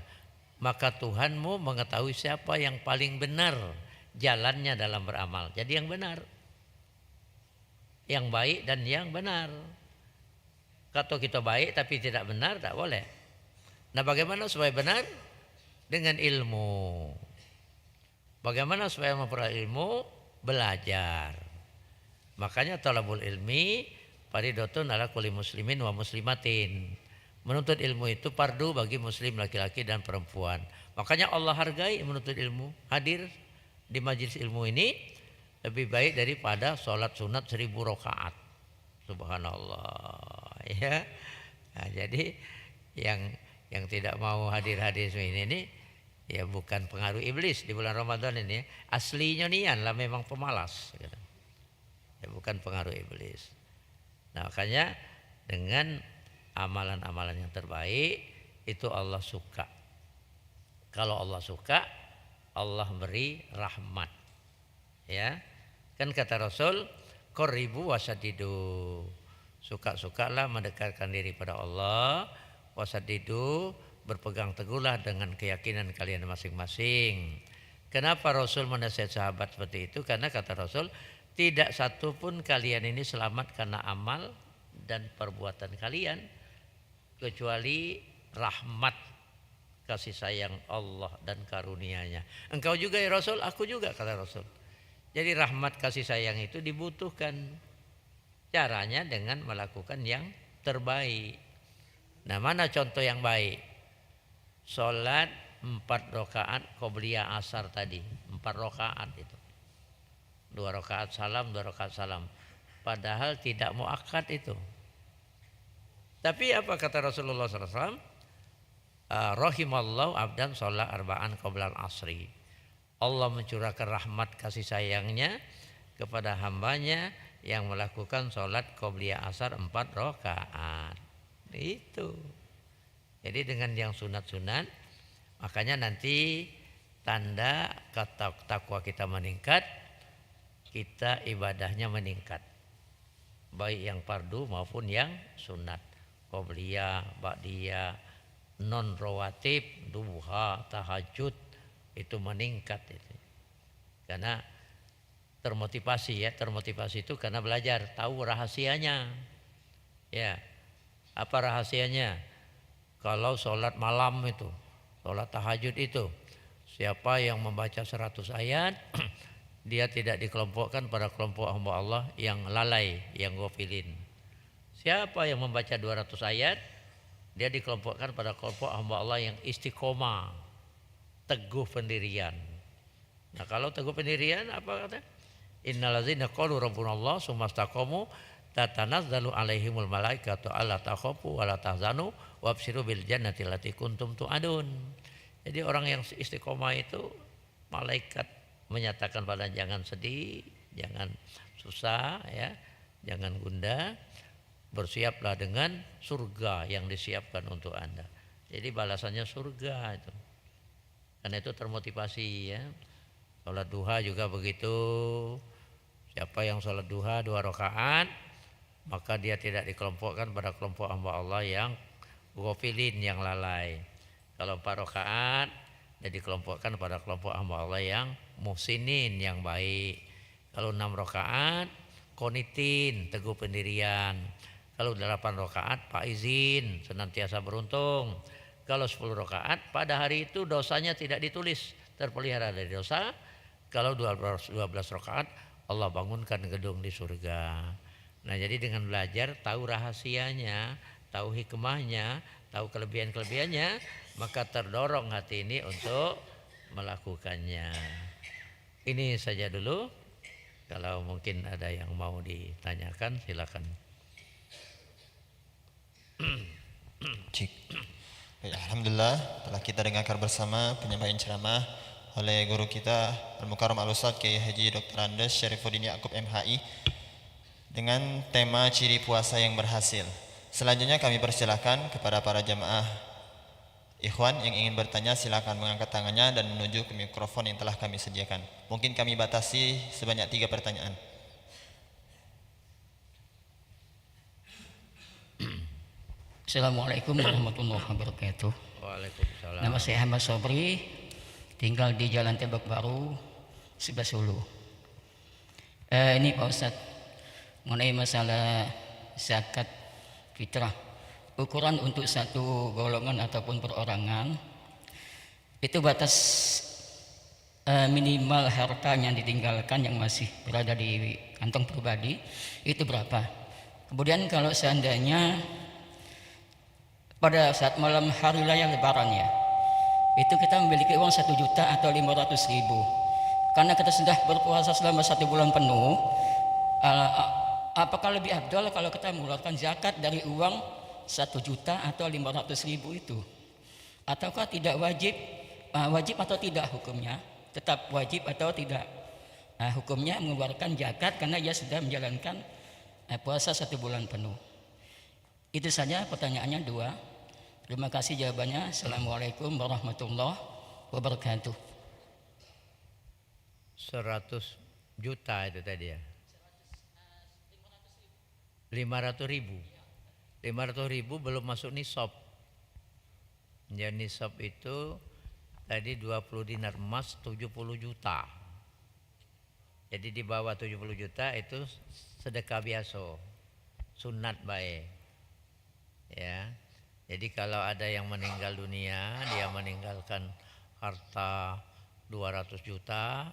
Maka Tuhanmu mengetahui siapa yang paling benar jalannya dalam beramal. Jadi yang benar, yang baik dan yang benar. Kalau kita baik tapi tidak benar, tak boleh. Nah, bagaimana supaya benar? Dengan ilmu. Bagaimana supaya memperoleh ilmu? Belajar. Makanya talabul ilmi faridotun ala kulli muslimin wa muslimatin. Menuntut ilmu itu fardu bagi muslim laki-laki dan perempuan. Makanya Allah hargai menuntut ilmu. Hadir di majelis ilmu ini lebih baik daripada sholat sunat 1000 rakaat. Subhanallah. Ya. Nah, jadi yang tidak mau hadir-hadir ini ya bukan pengaruh iblis di bulan Ramadan ini. Aslinya nian lah memang pemalas. Ya, bukan pengaruh iblis. Nah, makanya dengan amalan-amalan yang terbaik itu Allah suka. Kalau Allah suka, Allah beri rahmat. Ya. Kan kata Rasul, qaribu wasadidu. Suka-sukalah mendekatkan diri pada Allah, wasadidu, berpegang teguhlah dengan keyakinan kalian masing-masing. Kenapa Rasul menasihat sahabat seperti itu? Karena kata Rasul, tidak satu pun kalian ini selamat karena amal dan perbuatan kalian, kecuali rahmat kasih sayang Allah dan karunia-Nya. Engkau juga ya Rasul, aku juga kata Rasul. Jadi rahmat kasih sayang itu dibutuhkan. Caranya dengan melakukan yang terbaik. Nah, mana contoh yang baik? Sholat 4 rakaat qobliyah asar tadi, 4 rakaat itu. 2 rakaat salam, 2 rakaat salam. Padahal tidak muakkad itu. Tapi apa kata Rasulullah SAW? Rahimallahu abdan sholat arba'an qoblal asri. Allah mencurahkan rahmat kasih sayangnya kepada hambanya yang melakukan sholat qobliyah asar 4 rakaat. Itu. Jadi dengan yang sunat-sunat, makanya nanti tanda takwa kita meningkat, kita ibadahnya meningkat. Baik yang fardu maupun yang sunat. Qobliyah, ba'diyah, non rawatib, duha, tahajud itu meningkat itu. Karena termotivasi itu karena belajar, tahu rahasianya. Ya. Apa rahasianya? Kalau sholat malam itu, sholat tahajud itu, siapa yang membaca 100 ayat, dia tidak dikelompokkan pada kelompok hamba Allah yang lalai, yang ghafilin. Siapa yang membaca 200 ayat, dia dikelompokkan pada kelompok hamba Allah yang istiqomah, teguh pendirian. Nah, kalau teguh pendirian apa kata? Innallazina qalu rabbunallah tsumastaqamu tatanazzalu alaihimul malaikatu alla takhafu wa la tahzanu wabshiru bil jannati allati kuntum tu'adun. Jadi orang yang istiqomah itu malaikat menyatakan pada jangan sedih, jangan susah ya, jangan gundah, bersiaplah dengan surga yang disiapkan untuk Anda. Jadi balasannya surga itu. Karena itu termotivasi ya. Salat duha juga begitu. Siapa yang salat duha 2 rakaat, maka dia tidak dikelompokkan pada kelompok hamba Allah yang ghafilin, yang lalai. Kalau 4 rakaat, dia dikelompokkan pada kelompok hamba Allah yang muhsinin, yang baik. Kalau 6 rakaat, qonitin, teguh pendirian. Kalau 8 rakaat, faizin, senantiasa beruntung. Kalau 10 rakaat, pada hari itu dosanya tidak ditulis, terpelihara dari dosa. Kalau 12 rakaat, Allah bangunkan gedung di surga. Nah, jadi dengan belajar tahu rahasianya, tahu hikmahnya, tahu kelebihan-kelebihannya, maka terdorong hati ini untuk melakukannya. Ini saja dulu. Kalau mungkin ada yang mau ditanyakan, silakan. Cik. Baik, alhamdulillah telah kita dengarkan bersama penyampaian ceramah oleh guru kita Al-Mukarram Al-Ustadz Kiai Haji Dr. Andes Syarifuddin Ya'qub MHI dengan tema ciri puasa yang berhasil. Selanjutnya kami persilahkan kepada para jamaah Ikhwan yang ingin bertanya silakan mengangkat tangannya dan menuju ke mikrofon yang telah kami sediakan. Mungkin kami batasi sebanyak 3 pertanyaan. Assalamualaikum warahmatullahi wabarakatuh. Waalaikumsalam. Nama saya Ahmad Sobri, tinggal di Jalan Tebak Baru, sebelah Solo. Ini Pak Ustadz, mengenai masalah zakat fitrah, ukuran untuk satu golongan ataupun perorangan, itu batas minimal harta yang ditinggalkan yang masih berada di kantong pribadi itu berapa? Kemudian kalau seandainya pada saat malam hari raya lebaran ya, itu kita memiliki uang 1 juta atau 500.000, karena kita sudah berpuasa selama 1 bulan penuh, apakah lebih afdal kalau kita mengeluarkan zakat dari uang 1 juta atau 500.000 itu, ataukah tidak wajib? Wajib atau tidak hukumnya? Tetap wajib atau tidak? Hukumnya mengeluarkan zakat karena ia sudah menjalankan puasa 1 bulan penuh. Itu saja pertanyaannya 2. Terima kasih jawabannya. Assalamualaikum warahmatullahi wabarakatuh. 100 juta itu tadi ya. 500.000. 500.000 belum masuk nisab. Ya, nisab itu tadi 20 dinar emas 70 juta. Jadi di bawah 70 juta itu sedekah biasa, sunat baik. Ya. Jadi kalau ada yang meninggal dunia, dia meninggalkan harta 200 juta,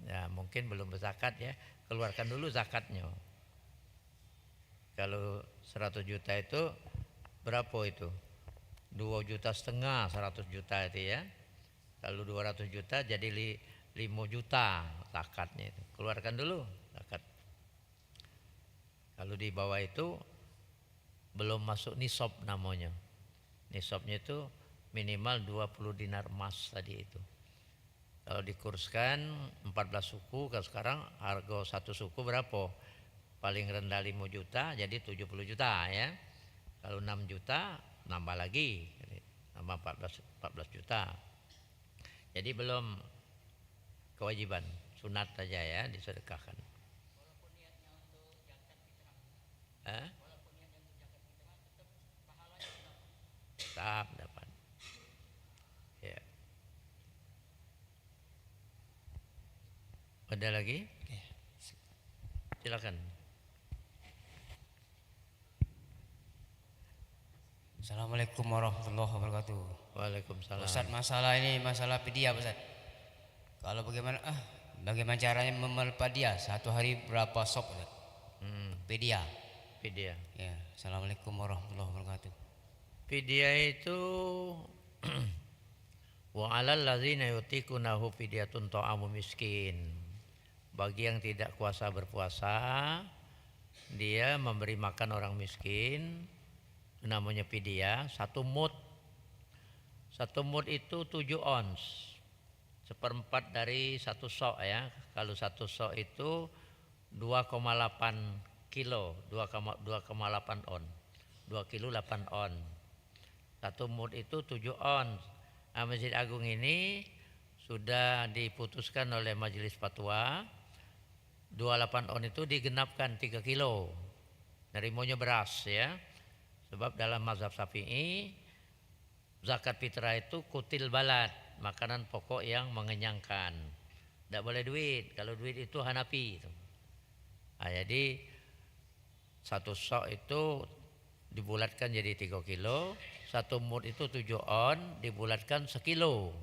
ya mungkin belum berzakat ya, keluarkan dulu zakatnya. Kalau 100 juta itu berapa itu? 2,5 juta 100 juta itu ya. Kalau 200 juta jadi 5 juta zakatnya itu. Keluarkan dulu zakat. Kalau di bawah itu belum masuk nisab namanya. Nisabnya itu minimal 20 dinar emas tadi itu. Kalau dikurskan 14 suku, kalau sekarang harga satu suku berapa? Paling rendah 5 juta jadi 70 juta ya. Kalau 6 juta nambah lagi, nambah 14 juta. Jadi belum kewajiban, sunat saja ya disedekahkan. Tetap dapat. Ya. Ada lagi? Silakan. Assalamualaikum warahmatullahi wabarakatuh. Waalaikumsalam. Ustaz, masalah ini masalah fidyah Ustaz. Kalau bagaimana caranya memelpa dia? Satu hari berapa sok Ustaz? Fidyah. Fidyah. Ya, Assalamualaikum warahmatullahi wabarakatuh. Fidyah itu wa 'alal ladzina yutiqunahu fidyatun ta'amu miskin. Bagi yang tidak kuasa berpuasa, dia memberi makan orang miskin, namanya fidyah. 1 mud. 1 mud itu 7 ons, 1/4 dari 1 sok ya. Kalau 1 sok itu 2,8 kilo, 2,8 on, 2 kilo 8 on. 1 mud itu 7 ons. Masjid Agung ini sudah diputuskan oleh Majelis Fatwa, 28 on itu digenapkan 3 kilo. Nerimanya beras ya. Sebab dalam mazhab Syafi'i zakat fitrah itu kutil balad, makanan pokok yang mengenyangkan. Tidak boleh duit. Kalau duit itu Hanafi itu. Jadi 1 sok itu dibulatkan jadi 3 kilo, 1 mud itu 7 on dibulatkan sekilo.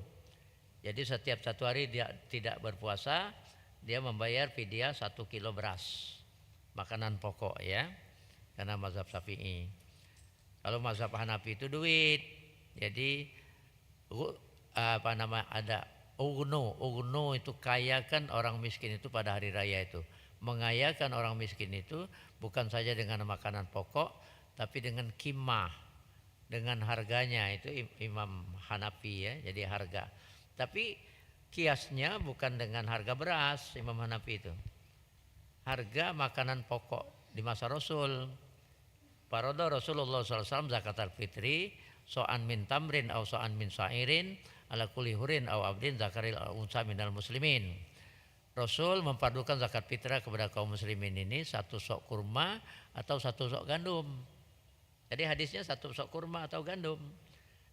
Jadi setiap 1 hari dia tidak berpuasa, dia membayar fidyah 1 kilo beras, makanan pokok ya, karena mazhab Syafi'i. Kalau mazhab Hanafi itu duit, jadi ada ugno itu kayakan orang miskin itu pada hari raya itu. Mengayakan orang miskin itu bukan saja dengan makanan pokok, tapi dengan kimah, dengan harganya. Itu Imam Hanafi ya, jadi harga. Tapi kiasnya bukan dengan harga beras Imam Hanafi itu. Harga makanan pokok di masa Rasul. Farada Rasulullah SAW zakat al-fitri so'an min tamrin au so'an min sa'irin ala kulli hurin au abdin zakaril unsa minal muslimin. Rasul memfardukan zakat fitrah kepada kaum muslimin ini 1 sok kurma atau 1 sok gandum. Jadi hadisnya 1 sok kurma atau gandum.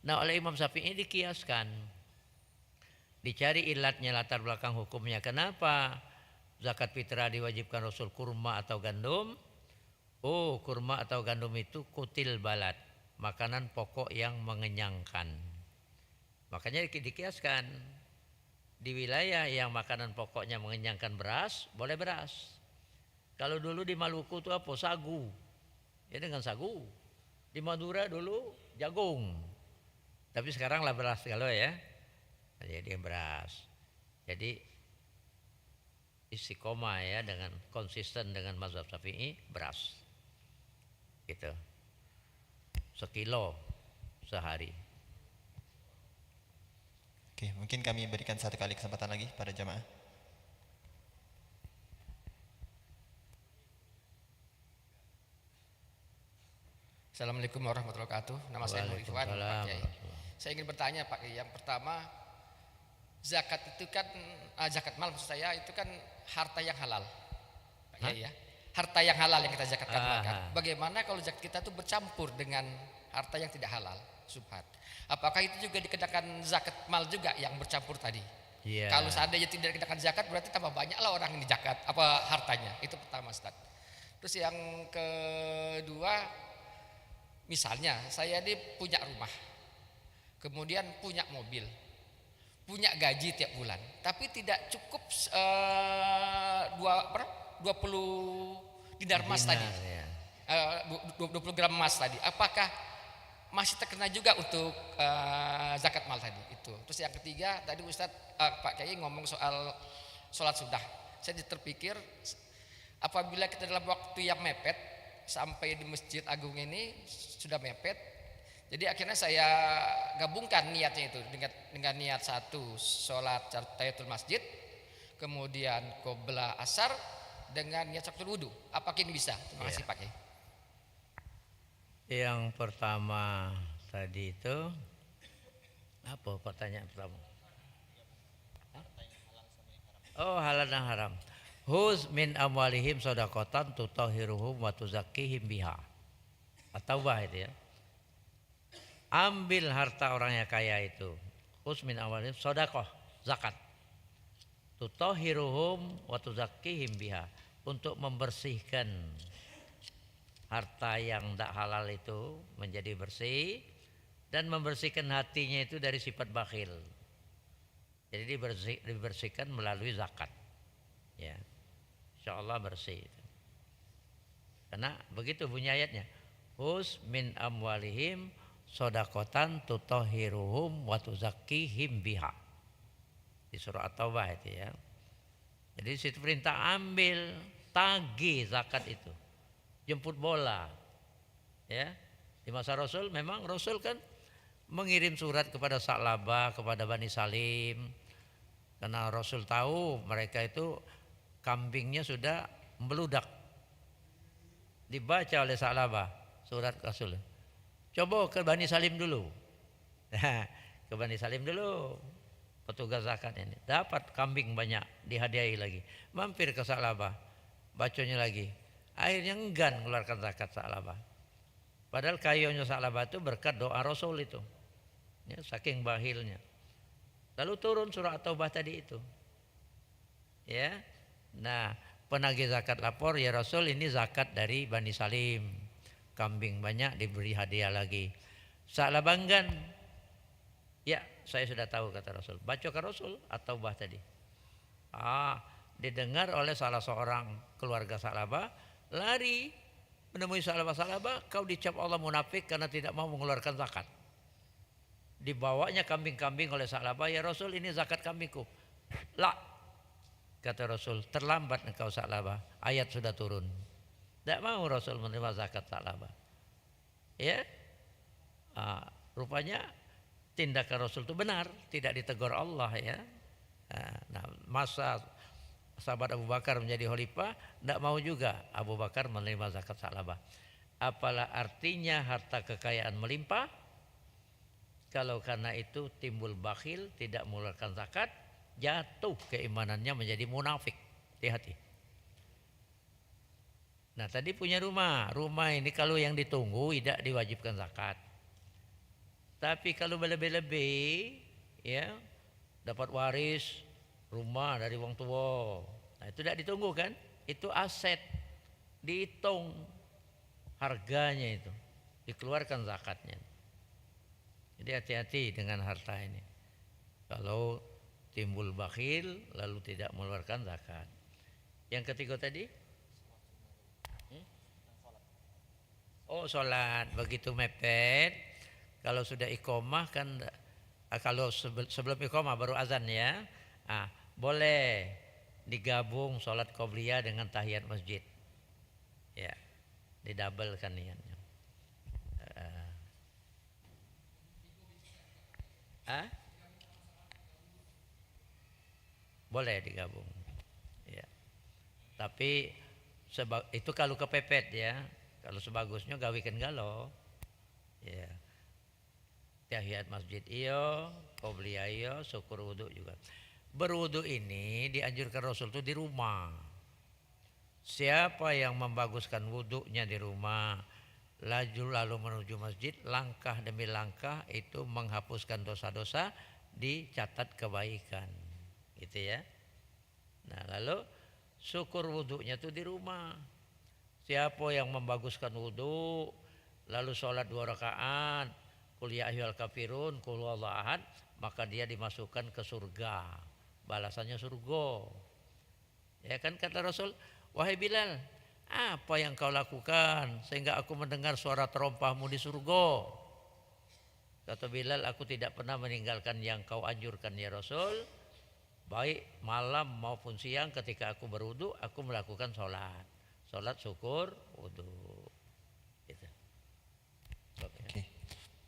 Nah, oleh Imam Syafi'i dikiaskan. Dicari ilatnya, latar belakang hukumnya. Kenapa zakat fitrah diwajibkan Rasul kurma atau gandum? Oh, kurma atau gandum itu kutil balad, makanan pokok yang mengenyangkan. Makanya dikiaskan. Di wilayah yang makanan pokoknya mengenyangkan beras, boleh beras. Kalau dulu di Maluku itu apa? Sagu. Ya dengan sagu. Di Madura dulu jagung. Tapi sekarang lah beras kalau ya. Jadi beras. Jadi istiqomah ya, dengan konsisten dengan mazhab Syafi'i, beras. Gitu. 1 kilo sehari. Oke, mungkin kami berikan 1 kali kesempatan lagi pada jamaah. Assalamualaikum warahmatullahi wabarakatuh. Nama saya Nur Ikhwan, Pak Kiai. Saya ingin bertanya Pak Kiai, yang pertama, zakat itu kan zakat mal maksud saya itu kan harta yang halal. Pak Kiai ya. Harta yang halal yang kita zakatkan kan. Bagaimana kalau zakat kita itu bercampur dengan harta yang tidak halal, subhat. Apakah itu juga dikenakan zakat mal juga yang bercampur tadi? Yeah. Kalau seandainya tidak dikenakan zakat berarti tambah banyaklah orang ini zakat apa hartanya. Itu pertama, Ustaz. Terus yang kedua, misalnya saya ini punya rumah, kemudian punya mobil, punya gaji tiap bulan, tapi tidak cukup 20 dinar emas tadi, Ya. 20 gram emas tadi. Apakah masih terkena juga untuk zakat mal tadi itu? Terus yang ketiga tadi Ustadz Pak Kiai ngomong soal sholat sunnah. Saya terpikir apabila kita dalam waktu yang mepet sampai di Masjid Agung ini sudah mepet, jadi akhirnya saya gabungkan niatnya itu dengan niat 1 sholat tahiyatul masjid, kemudian qobla asar dengan niat syafatul wudu. Apakah ini bisa? Terima kasih Pak Kiai. Yang pertama tadi itu apa pertanyaan pertama? Oh, halal dan haram. Huz min amwalihim shadaqatan tutahhiruhum wa tuzakkihim biha. At-Taubah itu ya. Ambil harta orang yang kaya itu. Huz min amwalihim shadaqah, zakat. Tutahhiruhum wa tuzakkihim biha, untuk membersihkan harta yang tidak halal itu menjadi bersih dan membersihkan hatinya itu dari sifat bakhil. Jadi dibersihkan melalui zakat. Ya. Insyaallah bersih. Karena begitu bunyi ayatnya. Hus min amwalihim shadaqatan tutahhiruhum wa tuzakkihim biha. Di surah At-Taubah itu ya. Jadi situ perintah ambil, tagih zakat itu. Jemput bola. Ya. Di masa Rasul memang Rasul kan mengirim surat kepada Sa'labah, kepada Bani Salim. Karena Rasul tahu mereka itu kambingnya sudah meludak. Dibaca oleh Sa'labah surat Rasul. Coba ke Bani Salim dulu. Ke Bani Salim dulu. Petugas zakat ini dapat kambing banyak, dihadiahi lagi. Mampir ke Sa'labah, bacanya lagi. Akhirnya enggan mengeluarkan zakat Sa'labah. Padahal kayunya Sa'labah itu berkat doa Rasul itu. Ya, saking bahilnya. Lalu turun surah At-Taubah tadi itu. Ya. Nah, penagih zakat lapor, ya Rasul ini zakat dari Bani Salim. Kambing banyak diberi hadiah lagi. Sa'labah enggan. Ya, saya sudah tahu kata Rasul. Baca ke Rasul At-Taubah tadi. Didengar oleh salah seorang keluarga Sa'labah, lari menemui Sa'labah, kau dicap Allah munafik karena tidak mau mengeluarkan zakat. Dibawanya kambing-kambing oleh Sa'labah, ya Rasul ini zakat kambingku. La, kata Rasul, terlambat engkau Sa'labah, ayat sudah turun. Tidak mau Rasul menerima zakat Sa'labah. Ya, rupanya tindakan Rasul itu benar, tidak ditegur Allah ya. Nah, masa sahabat Abu Bakar menjadi khalifah, tidak mau juga Abu Bakar menerima zakat Sa'labah. Apalah artinya harta kekayaan melimpah Kalau karena itu timbul bakhil, tidak mengeluarkan zakat, jatuh keimanannya menjadi munafik. Hati-hati. Nah tadi punya rumah ini kalau yang ditunggu tidak diwajibkan zakat. Tapi kalau berlebih-lebih, ya dapat waris rumah dari wong tua, nah itu tidak ditunggu kan? Itu aset, dihitung harganya itu, dikeluarkan zakatnya. Jadi hati-hati dengan harta ini. Kalau timbul bakhil lalu tidak mengeluarkan zakat. Yang ketiga tadi? Oh sholat, begitu mepet. Kalau sudah iqomah kan, kalau sebelum iqomah baru azan ya, boleh digabung sholat qobliyah dengan tahiyat masjid. Ya, didabelkan niatnya. Boleh digabung. Ya. Tapi itu kalau kepepet ya. Kalau sebagusnya gawikan galau. Ya. Tahiyat masjid iyo, qobliyah iyo, syukur wudu juga. Berwudu ini dianjurkan Rasul itu di rumah. Siapa yang membaguskan wudunya di rumah, lalu menuju masjid, langkah demi langkah itu menghapuskan dosa-dosa, dicatat kebaikan. Gitu ya. Nah, lalu syukur wudunya itu di rumah. Siapa yang membaguskan wudu, lalu sholat 2 rakaat, qul ya ayyuhal kafirun, qul huwallahu ahad, maka dia dimasukkan ke surga. Balasannya surga. Ya kan kata Rasul, wahai Bilal, apa yang kau lakukan sehingga aku mendengar suara terompahmu di surga? Kata Bilal, aku tidak pernah meninggalkan yang kau anjurkan ya Rasul. Baik malam maupun siang ketika aku berwudu, aku melakukan sholat. Sholat syukur wudu. Gitu. Oke.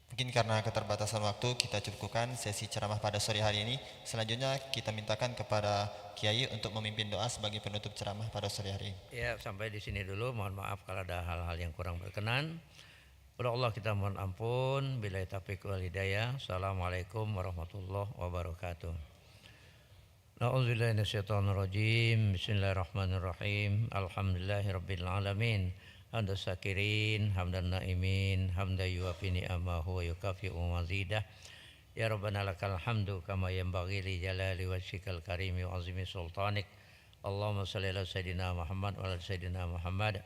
Mungkin karena keterbatasan waktu kita cukupkan sesi ceramah pada sore hari ini. Selanjutnya kita mintakan kepada Kiai untuk memimpin doa sebagai penutup ceramah pada sore hari ini. Ya, sampai di sini dulu. Mohon maaf kalau ada hal-hal yang kurang berkenan. Kepada Allah kita mohon ampun. Billahi taufiq wal hidayah. Assalamualaikum warahmatullahi wabarakatuh. A'udzubillahi minasyaitonir rajim. Bismillahirrahmanirrahim. Alhamdulillahirabbil alamin. Hamdan syakirin, hamdan naimin, hamdan yuwafi ni'amahu wa yukafi'u mazidah. Ya Rabbana lakal hamdu kama yanbaghi li jalali wajhikal karimi wa azimi sultanik. Allahumma shalli ala sayyidina Muhammad wa ala sayyidina Muhammad.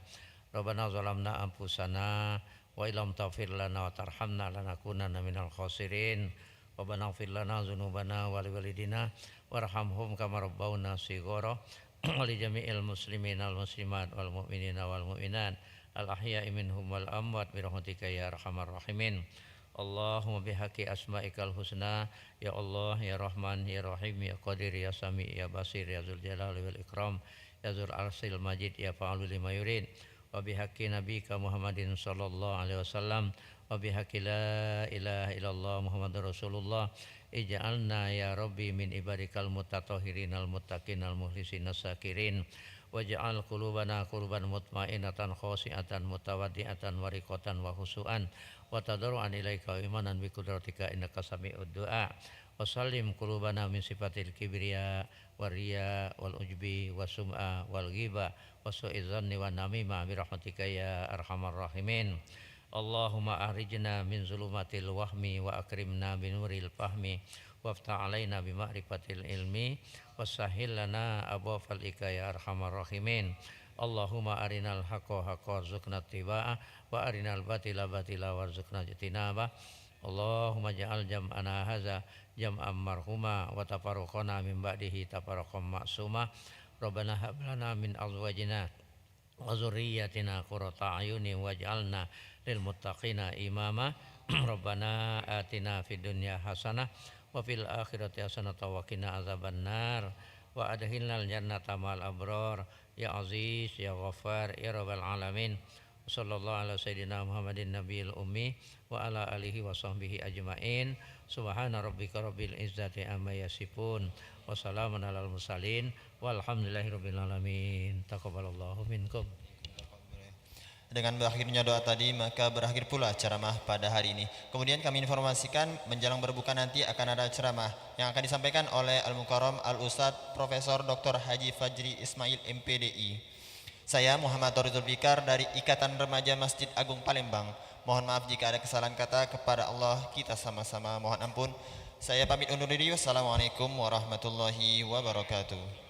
Rabbana zalamna anfusana wa illam taghfir lana wa tarhamna lanakunanna minal khasirin. Rabbana ighfir lana dzunubana wa liwalidina warhamhum kama rabbawna shighara. Wa li jami'il muslimin wal muslimat wal mu'minina wal mu'minat al ahya'i minhum wal amwat bi rahmatika ya arhamar rahimin. Allahumma bihaqqi asma'ikal husna ya Allah ya Rahman ya Rahim ya Qadir ya Sami ya Basir ya Dzul Jalali wal Ikram ya Dzul Arsyil Majid ya Fa'alu lima yurid. Wa bihaqqi nabiyika Muhammadin sallallahu alaihi wasallam wa bihaqqi la ilaha illallah Muhammadur Rasulullah. Ij'alna ya Rabbi min ibadikal mutatahhirinal muttaqinal mukhlisinal syakirin. Waj'al qulubana quluban mutmainnatan khashi'atan mutawaddi'atan wariqatan wa khusu'an wa tadarruan ilaika imanan bi qudratika innaka sami'ud du'a. Wa sallim qulubana min sifatil kibriya wariya wal ujbi wasum'a wal ghiba wa su'iz zanni wan namima bi rahmatika ya arhamar rahimin. Allahumma ahrijna min zulumatil wahmi wa akrimna bi nuril fahmi waftah alaina bi ma'rifatil ilmi wasahhil lana abwaabal ika ya arhamar rahimin. Allahumma arinal haqqa haqqa warzuqna ittiba'ah wa arinal batila batila warzuqna ijtinabah. Allahumma ja'al jam'ana hadza jam'an marhuma wa tafarruqana min ba'dihi tafarruqan ma'suma. Rabbana hab lana min azwajina wa dzurriyyatina qurrata a'yunin waj'alna lil muttaqina imama. Rabbana atina fid dunya hasanah wa fil akhirati hasanah wa qina azabannar wa adkhilnal jannata ma'al abrar ya aziz ya ghaffar ya rabbal alamin. Sallallahu ala sayyidina Muhammadin nabiyil ummi wa ala alihi wa sahbihi ajmain. Subhana rabbika rabbil izzati amma yasifun wa salamun alal mursalin walhamdulillahi rabbil alamin. Taqabbalallahu minkum. Dengan berakhirnya doa tadi, maka berakhir pula ceramah pada hari ini. Kemudian kami informasikan menjelang berbuka nanti akan ada ceramah yang akan disampaikan oleh Al-Mukarram Al-Ustadz Profesor Dr. Haji Fajri Ismail MPDI. Saya Muhammad Torizul Fikar dari Ikatan Remaja Masjid Agung Palembang. Mohon maaf jika ada kesalahan kata, kepada Allah kita sama-sama mohon ampun. Saya pamit undur diri. Wassalamualaikum warahmatullahi wabarakatuh.